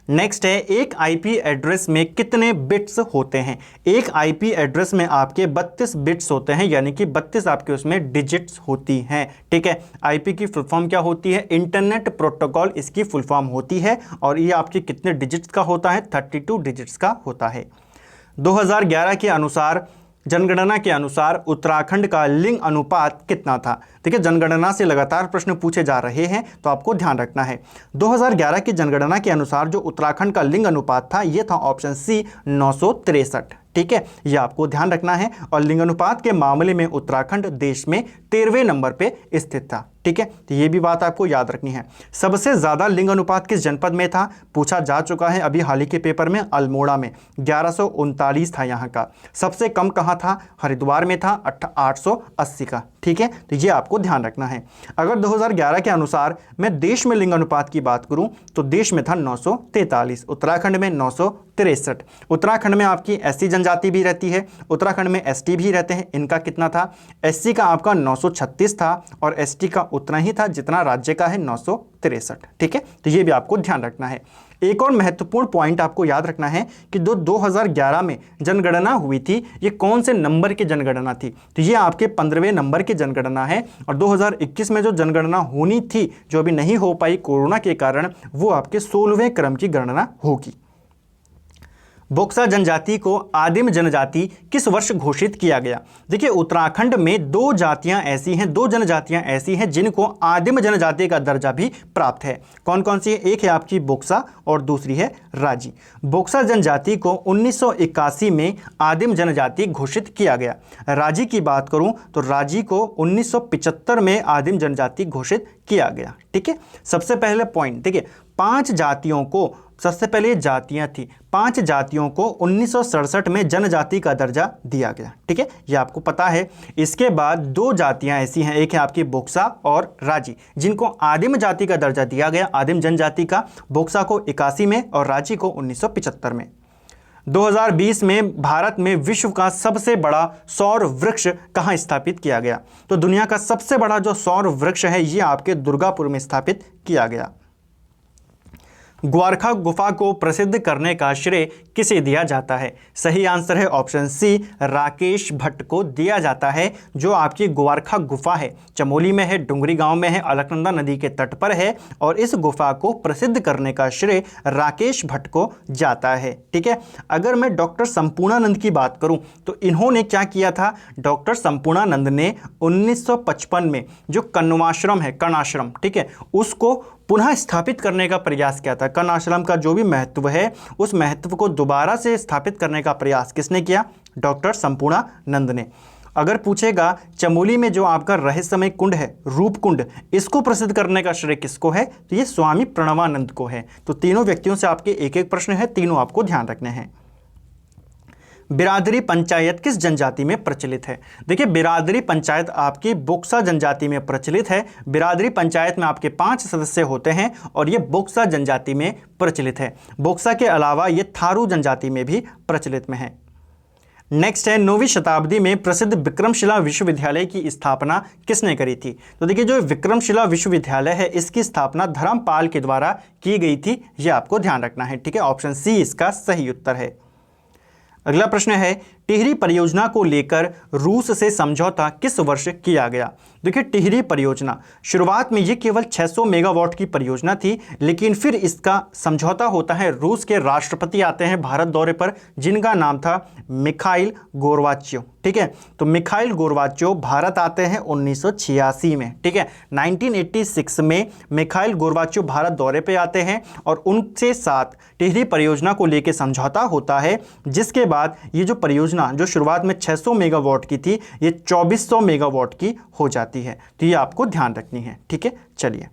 नेक्स्ट है एक आईपी एड्रेस में कितने बिट्स होते हैं? एक आईपी एड्रेस में आपके 32 बिट्स होते हैं, यानी कि 32 आपके उसमें डिजिट्स होती हैं। ठीक है, आईपी की फुल फॉर्म क्या होती है? इंटरनेट प्रोटोकॉल इसकी फुल फॉर्म होती है और ये आपकी कितने डिजिट्स का होता है? 32 डिजिट्स का होता है। 2011 के अनुसार, जनगणना के अनुसार उत्तराखंड का लिंग अनुपात कितना था? देखिए, जनगणना से लगातार प्रश्न पूछे जा रहे हैं तो आपको ध्यान रखना है। 2011 की जनगणना के अनुसार जो उत्तराखंड का लिंग अनुपात था ये था ऑप्शन सी, 963। ठीक है, ये आपको ध्यान रखना है। और लिंग अनुपात के मामले में उत्तराखंड देश में 13वें नंबर पे स्थित था। ठीक है, तो ये भी बात आपको याद रखनी है। सबसे ज्यादा लिंग अनुपात किस जनपद में था? पूछा जा चुका है अभी हाल ही के पेपर में, अल्मोड़ा में 1139 था यहाँ का। सबसे कम कहाँ था? हरिद्वार में था 880 का। ठीक है, तो ये आपको ध्यान रखना है। अगर 2011 के अनुसार मैं देश में लिंग अनुपात की बात करूं तो देश में था 943, उत्तराखंड में 963। उत्तराखंड में आपकी एससी जनजाति भी रहती है, उत्तराखंड में एसटी भी रहते हैं। इनका कितना था? एससी का आपका 936 था और एसटी का उतना ही था जितना राज्य का है, 963। ठीक है, तो ये भी आपको ध्यान रखना है। एक और महत्वपूर्ण पॉइंट आपको याद रखना है कि 2011 में जनगणना हुई थी, ये कौन से नंबर की जनगणना थी? तो ये आपके 15वें नंबर की जनगणना है। और 2021 में जो जनगणना होनी थी, जो अभी नहीं हो पाई कोरोना के कारण, वो आपके 16वें क्रम की गणना होगी। बोक्सा जनजाति को आदिम जनजाति किस वर्ष घोषित किया गया? देखिए, उत्तराखंड में दो जातियां ऐसी हैं, दो जनजातियां ऐसी हैं जिनको आदिम जनजाति का दर्जा भी प्राप्त है। कौन कौन सी है? एक है आपकी बोक्सा और दूसरी है राजी। बोक्सा जनजाति को 1981 में आदिम जनजाति घोषित किया गया। राजी की बात करूं तो राजी को 1975 में आदिम जनजाति घोषित किया गया। ठीक है, सबसे पहले पॉइंट देखिए, 5 जातियों को, सबसे पहले जातियां थी, 5 जातियों को 1967 में जनजाति का दर्जा दिया गया। ठीक है, ये आपको पता है। इसके बाद 2 जातियां ऐसी हैं, एक है आपकी बोक्सा और राजी, जिनको आदिम जाति का दर्जा दिया गया, आदिम जनजाति का। बोक्सा को 81 में और राजी को 1975 में। 2020 में भारत में विश्व का सबसे बड़ा सौर वृक्ष कहाँ स्थापित किया गया? तो दुनिया का सबसे बड़ा जो सौर वृक्ष है ये आपके दुर्गापुर में स्थापित किया गया। ग्वारखा गुफा को प्रसिद्ध करने का श्रेय किसे दिया जाता है? सही आंसर है ऑप्शन सी, राकेश भट्ट को दिया जाता है। जो आपकी ग्वारखा गुफा है, चमोली में है, डुंगरी गांव में है, अलकनंदा नदी के तट पर है, और इस गुफा को प्रसिद्ध करने का श्रेय राकेश भट्ट को जाता है। ठीक है, अगर मैं डॉक्टर संपूर्णानंद की बात करूं तो इन्होंने क्या किया था? डॉक्टर संपूर्णानंद ने 1955 में जो कण्वाश्रम है, कण आश्रम, ठीक है, उसको पुनः स्थापित करने का प्रयास किया था। कण आश्रम का जो भी महत्व है उस महत्व को दोबारा से स्थापित करने का प्रयास किसने किया? डॉक्टर संपूर्णानंद ने। अगर पूछेगा चमोली में जो आपका रहस्यमय कुंड है, रूप कुंड, इसको प्रसिद्ध करने का श्रेय किसको है? तो ये स्वामी प्रणवानंद को है। तो तीनों व्यक्तियों से आपके एक एक प्रश्न है, तीनों आपको ध्यान रखने हैं। बिरादरी पंचायत किस जनजाति में प्रचलित है? देखिए, बिरादरी पंचायत आपकी बोक्सा जनजाति में प्रचलित है। बिरादरी पंचायत में आपके 5 सदस्य होते हैं और ये बोक्सा जनजाति में प्रचलित है। बोक्सा के अलावा ये थारू जनजाति में भी प्रचलित में है। नेक्स्ट है, 9वीं शताब्दी में प्रसिद्ध विक्रमशिला विश्वविद्यालय की स्थापना किसने करी थी? तो देखिए, जो विक्रमशिला विश्वविद्यालय है इसकी स्थापना धर्मपाल के द्वारा की गई थी, यह आपको ध्यान रखना है। ठीक है, ऑप्शन सी इसका सही उत्तर है। अगला प्रश्न है, टिहरी परियोजना को लेकर रूस से समझौता किस वर्ष किया गया? देखिए, टिहरी परियोजना शुरुआत में ये केवल 600 मेगावाट की परियोजना थी, लेकिन फिर इसका समझौता होता है। रूस के राष्ट्रपति आते हैं भारत दौरे पर, जिनका नाम था मिखाइल गोर्बाचेव। ठीक है, तो मिखाइल गोर्बाचेव भारत आते हैं 1986 में। ठीक है, 1986 में मिखाइल गोर्बाचेव भारत दौरे पे आते हैं और उनसे साथ टिहरी परियोजना को लेकर समझौता होता है, जिसके बाद ये जो परियोजना जो शुरुआत में 600 मेगावाट की थी ये 2400 मेगावाट की हो जाती है। तो ये आपको ध्यान रखनी है। ठीक है, चलिए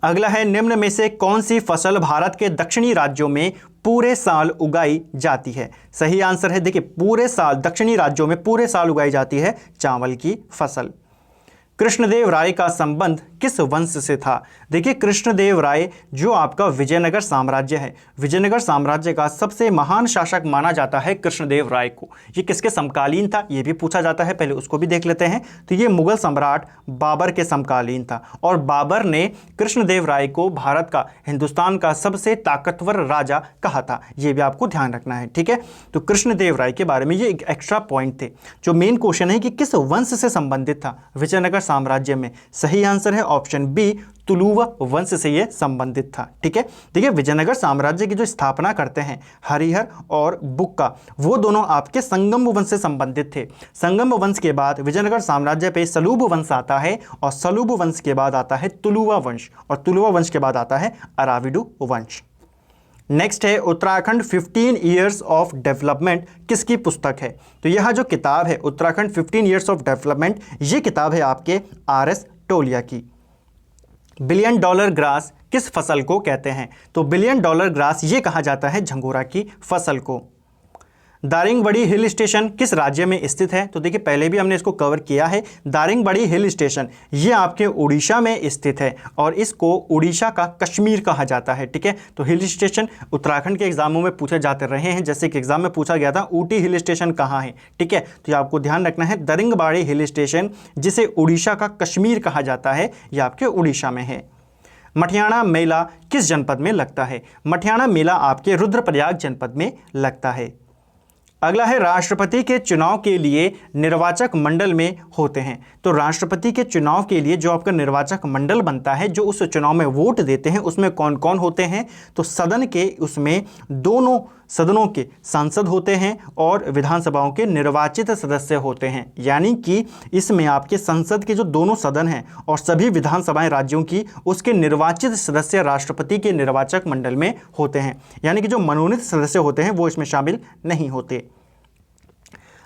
अगला है, निम्न में से कौन सी फसल भारत के दक्षिणी राज्यों में पूरे साल उगाई जाती है? सही आंसर है, देखिए, पूरे साल दक्षिणी राज्यों में पूरे साल उगाई जाती है चावल की फसल। कृष्णदेव राय का संबंध किस वंश से था? देखिए, कृष्णदेव राय जो आपका विजयनगर साम्राज्य है, विजयनगर साम्राज्य का सबसे महान शासक माना जाता है कृष्णदेव राय को। ये किसके समकालीन था? ये भी पूछा जाता है, पहले उसको भी देख लेते हैं। तो ये मुगल सम्राट बाबर के समकालीन था और बाबर ने कृष्णदेव राय को भारत का, हिंदुस्तान का सबसे ताकतवर राजा कहा था। ये भी आपको ध्यान रखना है। ठीक है, तो कृष्णदेव राय के बारे में ये एक एक्स्ट्रा पॉइंट थे। जो मेन क्वेश्चन है कि किस वंश से संबंधित था विजयनगर साम्राज्य में? सही आंसर है ऑप्शन बी, तुलुवा वंश से यह संबंधित था। ठीक है, देखिए, विजयनगर साम्राज्य की जो स्थापना करते हैं हरिहर और बुक्का, वो दोनों आपके संगम वंश से संबंधित थे। संगम वंश के बाद विजयनगर साम्राज्य पे सलूब वंश आता है और सलूब वंश के बाद आता है तुलुवा वंश और तुलुवा वंश के बाद आता है अराविडु वंश। नेक्स्ट है, उत्तराखंड 15 ईयर्स ऑफ डेवलपमेंट किसकी पुस्तक है? तो यह जो किताब है उत्तराखंड 15 ईयर्स ऑफ डेवलपमेंट, ये किताब है आपके RS टोलिया की। बिलियन डॉलर ग्रास किस फसल को कहते हैं? तो बिलियन डॉलर ग्रास ये कहा जाता है झंगोरा की फसल को। दारिंगबाड़ी हिल स्टेशन किस राज्य में स्थित है? तो देखिए, पहले भी हमने इसको कवर किया है। दारिंगबाड़ी हिल स्टेशन ये आपके उड़ीसा में स्थित है और इसको उड़ीसा का कश्मीर कहा जाता है। ठीक है, तो हिल स्टेशन उत्तराखंड के एग्जामों में पूछे जाते रहे हैं। जैसे कि एग्जाम में पूछा गया था ऊटी हिल स्टेशन कहाँ है। ठीक है, तो ये आपको ध्यान रखना है, दारिंगबाड़ी हिल स्टेशन जिसे उड़ीसा का कश्मीर कहा जाता है, ये आपके उड़ीसा में है। मठियाणा मेला किस जनपद में लगता है? मठियाणा मेला आपके रुद्रप्रयाग जनपद में लगता है। अगला है, राष्ट्रपति के चुनाव के लिए निर्वाचक मंडल में होते हैं। तो राष्ट्रपति के चुनाव के लिए जो आपका निर्वाचक मंडल बनता है, जो उस चुनाव में वोट देते हैं, उसमें कौन कौन होते हैं? तो सदन के, उसमें दोनों सदनों के सांसद होते हैं और विधानसभाओं के निर्वाचित सदस्य होते हैं। यानी कि इसमें आपके संसद के जो दोनों सदन हैं और सभी विधानसभाएं राज्यों की, उसके निर्वाचित सदस्य राष्ट्रपति के निर्वाचक मंडल में होते हैं। यानी कि जो मनोनीत सदस्य होते हैं वो इसमें शामिल नहीं होते।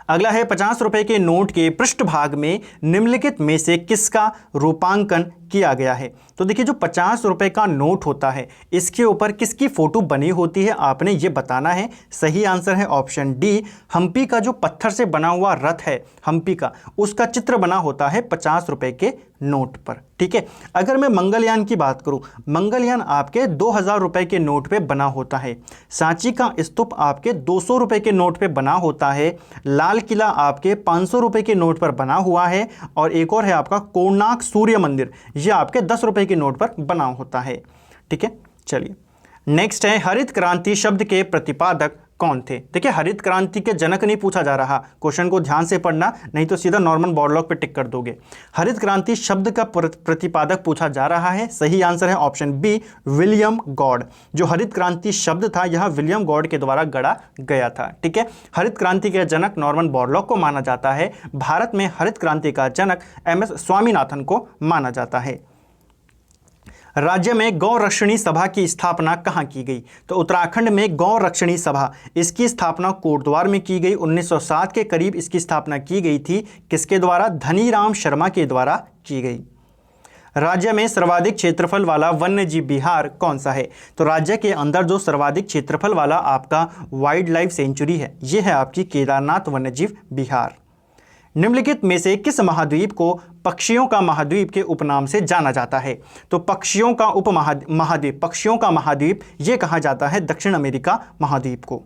अगला है, 50 रुपए के नोट के पृष्ठभाग में निम्नलिखित में से किसका रूपांकन किया गया है। तो देखिए जो 50 रुपए का नोट होता है इसके ऊपर किसकी फोटो बनी होती है आपने ये बताना है। सही आंसर है ऑप्शन डी, हम्पी का जो पत्थर से बना हुआ रथ है हम्पी का, उसका चित्र बना होता है 50 रुपए के नोट पर। ठीक है, अगर मैं मंगलयान की बात करूं, मंगलयान आपके 2000 रुपए के नोट पे बना होता है। सांची का स्तूप आपके 200 रुपए के नोट पे बना होता है। लाल किला आपके 500 रुपए के नोट पर बना हुआ है। और एक और है आपका कोणार्क सूर्य मंदिर, ये आपके 10 रुपए के नोट पर बना होता है। ठीक है, चलिए नेक्स्ट है हरित क्रांति शब्द के प्रतिपादक कौन थे। देखिए हरित क्रांति के जनक नहीं पूछा जा रहा, क्वेश्चन को ध्यान से पढ़ना नहीं तो सीधा नॉर्मल बोर्डलॉग पे टिक कर दोगे। हरित क्रांति शब्द का प्रतिपादक पूछा जा रहा है। सही आंसर है ऑप्शन बी, विलियम गॉड। जो हरित क्रांति शब्द था यह विलियम गॉड के द्वारा गढ़ा गया था। ठीक है, हरित क्रांति के जनक नॉर्मन बोरलॉग को माना जाता है। भारत में हरित क्रांति का जनक MS स्वामीनाथन को माना जाता है। राज्य में गौ रक्षणी सभा की स्थापना कहाँ की गई। तो उत्तराखंड में गौ रक्षणी सभा, इसकी स्थापना कोटद्वार में की गई। 1907 के करीब इसकी स्थापना की गई थी। किसके द्वारा? धनीराम शर्मा के द्वारा की गई। राज्य में सर्वाधिक क्षेत्रफल वाला वन्यजीव विहार कौन सा है। तो राज्य के अंदर जो सर्वाधिक क्षेत्रफल वाला आपका वाइल्ड लाइफ सेंचुरी है यह है आपकी केदारनाथ वन्यजीव विहार। निम्नलिखित में से किस महाद्वीप को पक्षियों का महाद्वीप के उपनाम से जाना जाता है। तो पक्षियों का महाद्वीप, पक्षियों का महाद्वीप ये कहा जाता है दक्षिण अमेरिका महाद्वीप को।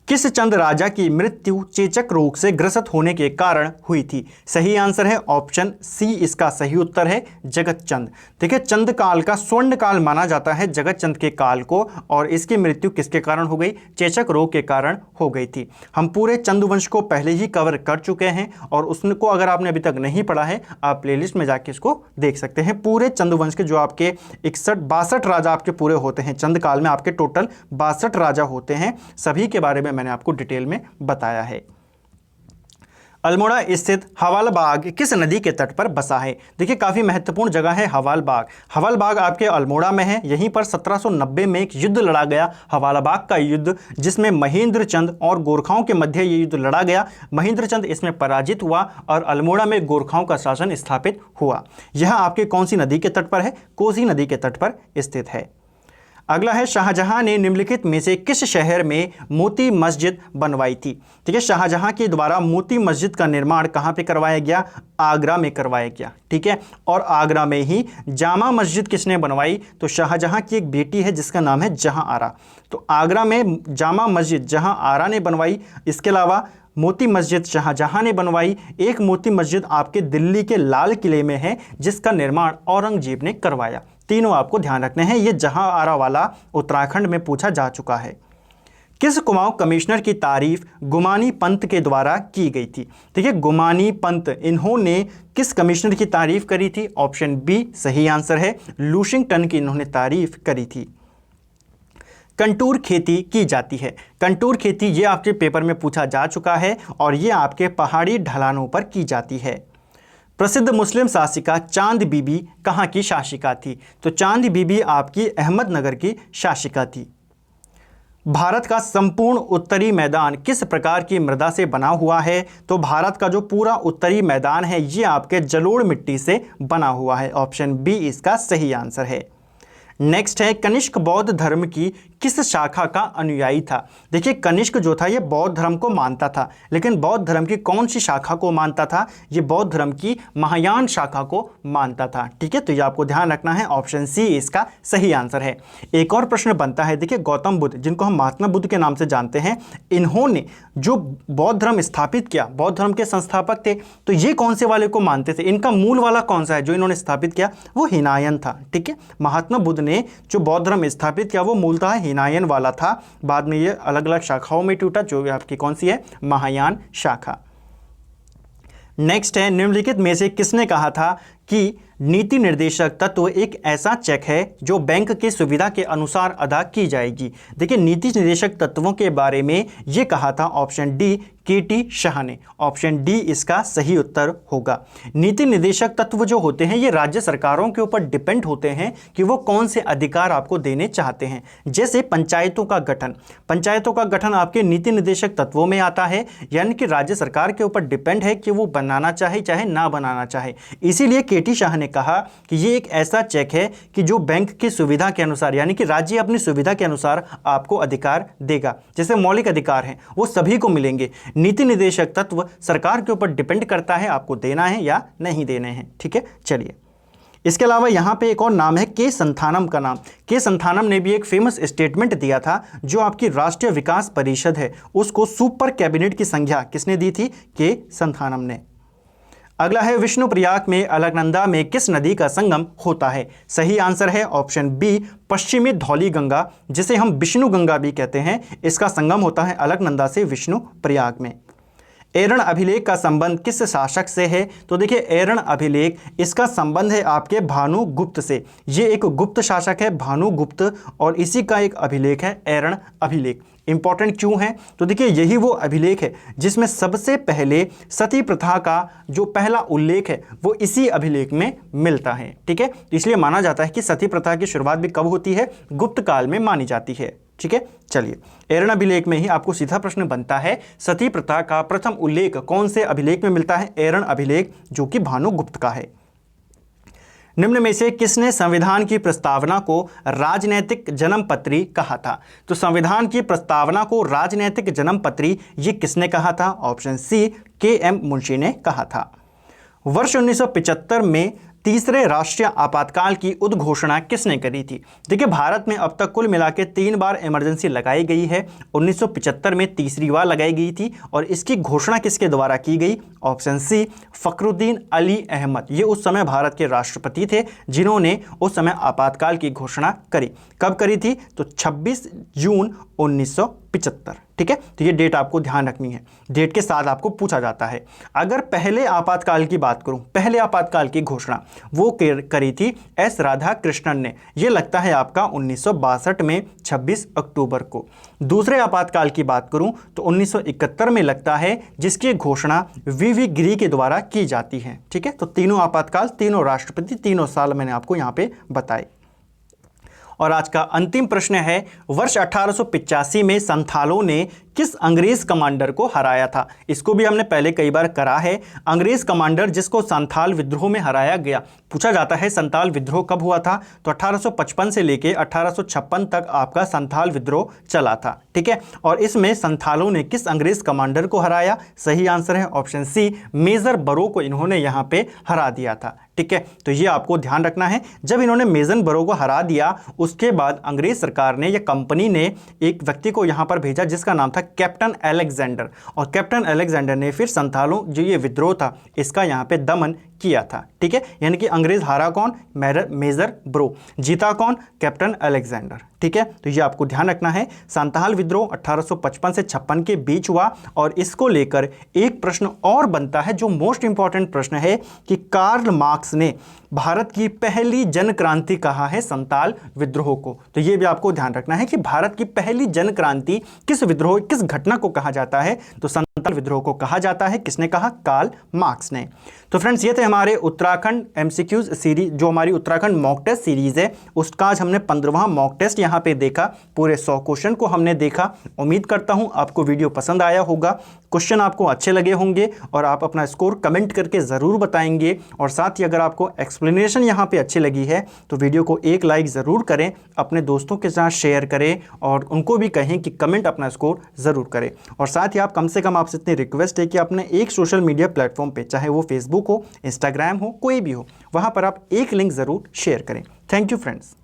किस चंद राजा की मृत्यु चेचक रोग से ग्रसित होने के कारण हुई थी। सही आंसर है ऑप्शन सी, इसका सही उत्तर है जगत चंद। देखिए चंद काल का स्वर्ण काल माना जाता है जगत चंद के काल को, और इसकी मृत्यु किसके कारण हो गई? चेचक रोग के कारण हो गई थी। हम पूरे चंद्रवंश को पहले ही कवर कर चुके हैं और उसको अगर आपने अभी तक नहीं पढ़ा है आप प्लेलिस्ट में जाके इसको देख सकते हैं। पूरे चंद्रवंश के जो आपके 61-62 राजा आपके पूरे होते हैं चंद काल में, आपके टोटल 62 राजा होते हैं, सभी के बारे में मैंने आपको डिटेल में बताया है। अल्मोड़ा स्थित हवाल बाग किस नदी के तट पर बसा है। देखिए काफी महत्वपूर्ण जगह है हवाल बाग। हवाल बाग आपके अल्मोड़ा में है। यहीं पर 1790 में एक युद्ध लड़ा गया, हवाला बाग का युद्ध, जिसमें महेंद्र चंद और गोरखाओं के मध्य ये युद्ध लड़ा गया। महेंद्र चंद इसमें पराजित हुआ और अल्मोड़ा में गोरखाओं का शासन स्थापित हुआ। यह आपके कौन सी नदी के तट पर है? कोसी नदी के तट पर स्थित है। अगला है शाहजहां ने निम्नलिखित में से किस शहर में मोती मस्जिद बनवाई थी। ठीक है, शाहजहां के द्वारा मोती मस्जिद का निर्माण कहां पे करवाया गया? आगरा में करवाया गया। ठीक है, और आगरा में ही जामा मस्जिद किसने बनवाई? तो शाहजहां की एक बेटी है जिसका नाम है जहां आरा। तो आगरा में जामा मस्जिद जहां आरा ने बनवाई। इसके अलावा मोती मस्जिद शाहजहां ने बनवाई। एक मोती मस्जिद आपके दिल्ली के लाल किले में है जिसका निर्माण औरंगजेब ने करवाया। तीनों आपको ध्यान रखने हैं, ये जहां आरा वाला उत्तराखंड में पूछा जा चुका है। किस कुमाऊं कमिश्नर की तारीफ गुमानी पंत के द्वारा की गई थी। देखिए गुमानी पंत, इन्होंने किस कमिश्नर की तारीफ करी थी? ऑप्शन बी सही आंसर है, लूशिंगटन की इन्होंने तारीफ करी थी। कंटूर खेती की जाती है। कंटूर खेती ये आपके पेपर में पूछा जा चुका है और ये आपके पहाड़ी ढलानों पर की जाती है। प्रसिद्ध मुस्लिम शासिका चांद बीबी कहाँ की शासिका थी? तो चांद बीबी आपकी अहमदनगर की शासिका थी। भारत का संपूर्ण उत्तरी मैदान किस प्रकार की मृदा से बना हुआ है? तो भारत का जो पूरा उत्तरी मैदान है ये आपके जलोढ़ मिट्टी से बना हुआ है। ऑप्शन बी इसका सही आंसर है। नेक्स्ट है कनिष्क बौद्ध धर्म की किस शाखा का अनुयायी था। देखिए कनिष्क जो था ये बौद्ध धर्म को मानता था, लेकिन बौद्ध धर्म की कौन सी शाखा को मानता था? ये बौद्ध धर्म की महायान शाखा को मानता था। ठीक है, तो ये आपको ध्यान रखना है, ऑप्शन सी इसका सही आंसर है। एक और प्रश्न बनता है, देखिए गौतम बुद्ध जिनको हम महात्मा बुद्ध के नाम से जानते हैं, इन्होंने जो बौद्ध धर्म स्थापित किया, बौद्ध धर्म के संस्थापक थे, तो ये कौन से वाले को मानते थे? इनका मूल वाला कौन सा है जो इन्होंने स्थापित किया? वो हिनायन था। ठीक है, महात्मा बुद्ध ने जो बौद्ध धर्म स्थापित किया वो मूलतः हिनायन वाला था, बाद में ये अलग अलग शाखाओं में टूटा, जो आपकी कौन सी है? महायान शाखा। नेक्स्ट है निम्नलिखित में से किसने कहा था कि नीति निर्देशक तत्व एक ऐसा चेक है जो बैंक की सुविधा के अनुसार अदा की जाएगी। देखिए नीति निर्देशक तत्वों के बारे में ये कहा था ऑप्शन डी KT शाह ने। ऑप्शन डी इसका सही उत्तर होगा। नीति निर्देशक तत्व जो होते हैं ये राज्य सरकारों के ऊपर डिपेंड होते हैं कि वो कौन से अधिकार आपको देने चाहते हैं। जैसे पंचायतों का गठन, पंचायतों का गठन आपके नीति निर्देशक तत्वों में आता है, यानी कि राज्य सरकार के ऊपर डिपेंड है कि वो बनाना चाहे चाहे ना बनाना चाहे। इसीलिए केटी शाह ने कहा कि ये एक ऐसा चेक है कि जो बैंक की सुविधा के अनुसार, यानी कि राज्य अपनी सुविधा के अनुसार आपको अधिकार देगा। जैसे मौलिक अधिकार हैं वो सभी को मिलेंगे। नीति निर्देशक तत्व सरकार के ऊपर डिपेंड करता है आपको देना है या नहीं देने हैं। ठीक है, चलिए इसके अलावा यहाँ पे एक और नाम है के संथानम का नाम। के संथानम ने भी एक फेमस स्टेटमेंट दिया था, जो आपकी राष्ट्रीय विकास परिषद है उसको सुपर कैबिनेट की संज्ञा किसने दी थी? के संथानम ने। अगला है विष्णुप्रयाग में अलकनंदा में किस नदी का संगम होता है? सही आंसर है ऑप्शन बी, पश्चिमी धौली गंगा, जिसे हम विष्णु गंगा भी कहते हैं। इसका संगम होता है अलकनंदा से विष्णुप्रयाग में। एरण अभिलेख का संबंध किस शासक से है? तो देखिए एरण अभिलेख, इसका संबंध है आपके भानुगुप्त से। ये एक गुप्त शासक है भानुगुप्त, और इसी का एक अभिलेख है एरण अभिलेख। इंपॉर्टेंट क्यों है? तो देखिए यही वो अभिलेख है जिसमें सबसे पहले सती प्रथा का जो पहला उल्लेख है वो इसी अभिलेख में मिलता है। ठीक है, तो इसलिए माना जाता है कि सती प्रथा की शुरुआत भी कब होती है? गुप्त काल में मानी जाती है। ठीक है, चलिए एरण अभिलेख में ही आपको सीधा प्रश्न बनता है, सती प्रथा का प्रथम उल्लेख कौन से अभिलेख में मिलता है? एरण अभिलेख, जो कि भानुगुप्त का है। निम्न में से किसने संविधान की प्रस्तावना को राजनैतिक जन्मपत्री कहा था? तो संविधान की प्रस्तावना को राजनैतिक जन्मपत्री ये किसने कहा था? Option C, KM. मुंशी ने कहा था। वर्ष 1975 में तीसरे राष्ट्रीय आपातकाल की उद्घोषणा किसने करी थी? देखिए भारत में अब तक कुल मिला के 3 बार इमरजेंसी लगाई गई है। 1975 में तीसरी बार लगाई गई थी, और इसकी घोषणा किसके द्वारा की गई? Option C, Fakhruddin Ali Ahmed. ये उस समय भारत के राष्ट्रपति थे जिन्होंने उस समय आपातकाल की घोषणा करी। कब करी थी? तो 26 जून 1975। ठीक है, तो ये डेट आपको ध्यान रखनी है, डेट के साथ आपको पूछा जाता है। अगर पहले आपातकाल की बात करूं, पहले आपातकाल की घोषणा वो करी थी एस राधाकृष्णन ने, ये लगता है आपका 1962 में 26 अक्टूबर को। दूसरे आपातकाल की बात करूं तो 1971 में लगता है, जिसकी घोषणा वी गिरी के द्वारा की जाती है। ठीक है, तो तीनों आपातकाल, तीनों राष्ट्रपति, तीनों साल मैंने आपको यहां पे बताए। और आज का अंतिम प्रश्न है, वर्ष 1885 में संथालों ने किस अंग्रेज कमांडर को हराया था? इसको भी हमने पहले कई बार करा है। अंग्रेज कमांडर जिसको संथाल विद्रोह में हराया गया, पूछा जाता है संथाल विद्रोह कब हुआ था? तो 1855 से लेके 1856 तक आपका संथाल विद्रोह चला था। ठीक है, और इसमें संथालों ने किस अंग्रेज कमांडर को हराया? सही आंसर है ऑप्शन सी, मेजर बरो को इन्होंने यहाँ पे हरा दिया था। ठीक है, तो ये आपको ध्यान रखना है। जब इन्होंने मेजर बरो को हरा दिया, उसके बाद अंग्रेज सरकार ने या कंपनी ने एक व्यक्ति को यहाँ पर भेजा जिसका नाम था कैप्टन अलेक्जेंडर, और कैप्टन अलेक्जेंडर ने फिर संथालों जो ये विद्रोह था इसका यहाँ पे दमन किया था। ठीक है, यानी कि अंग्रेज हारा कौन? मेजर बरो, जीता कौन? Captain Alexander. ठीक है, तो ये आपको ध्यान रखना है। संथाल विद्रोह 1855 से 56 के बीच हुआ, और इसको लेकर एक प्रश्न और बनता है जो मोस्ट इंपॉर्टेंट प्रश्न है कि कार्ल मार्क्स ने भारत की पहली जन क्रांति कहा है संथाल विद्रोह को। तो ये भी आपको ध्यान रखना है कि भारत की पहली जन क्रांति किस विद्रोह, किस घटना को कहा जाता है? तो संथाल विद्रोह को कहा जाता है। किसने कहा? कार्ल मार्क्स ने। तो फ्रेंड्स ये थे हमारे उत्तराखंड एमसीक्यूज सीरीज, जो हमारी उत्तराखंड मॉक टेस्ट सीरीज है, उसका आज हमने 15वां मॉक टेस्ट यहाँ पे देखा। पूरे 100 क्वेश्चन को हमने देखा। उम्मीद करता हूँ आपको वीडियो पसंद आया होगा, क्वेश्चन आपको अच्छे लगे होंगे, और आप अपना स्कोर कमेंट करके ज़रूर बताएंगे। और साथ ही अगर आपको एक्सप्लेनेशन यहाँ पे अच्छी लगी है तो वीडियो को एक लाइक ज़रूर करें, अपने दोस्तों के साथ शेयर करें, और उनको भी कहें कि कमेंट अपना स्कोर ज़रूर करें। और साथ ही आप कम से कम आपसे इतनी रिक्वेस्ट है कि अपने एक सोशल मीडिया प्लेटफॉर्म पे, चाहे वो फेसबुक हो, इंस्टाग्राम हो, कोई भी हो, वहाँ पर आप एक लिंक ज़रूर शेयर करें। Thank you friends.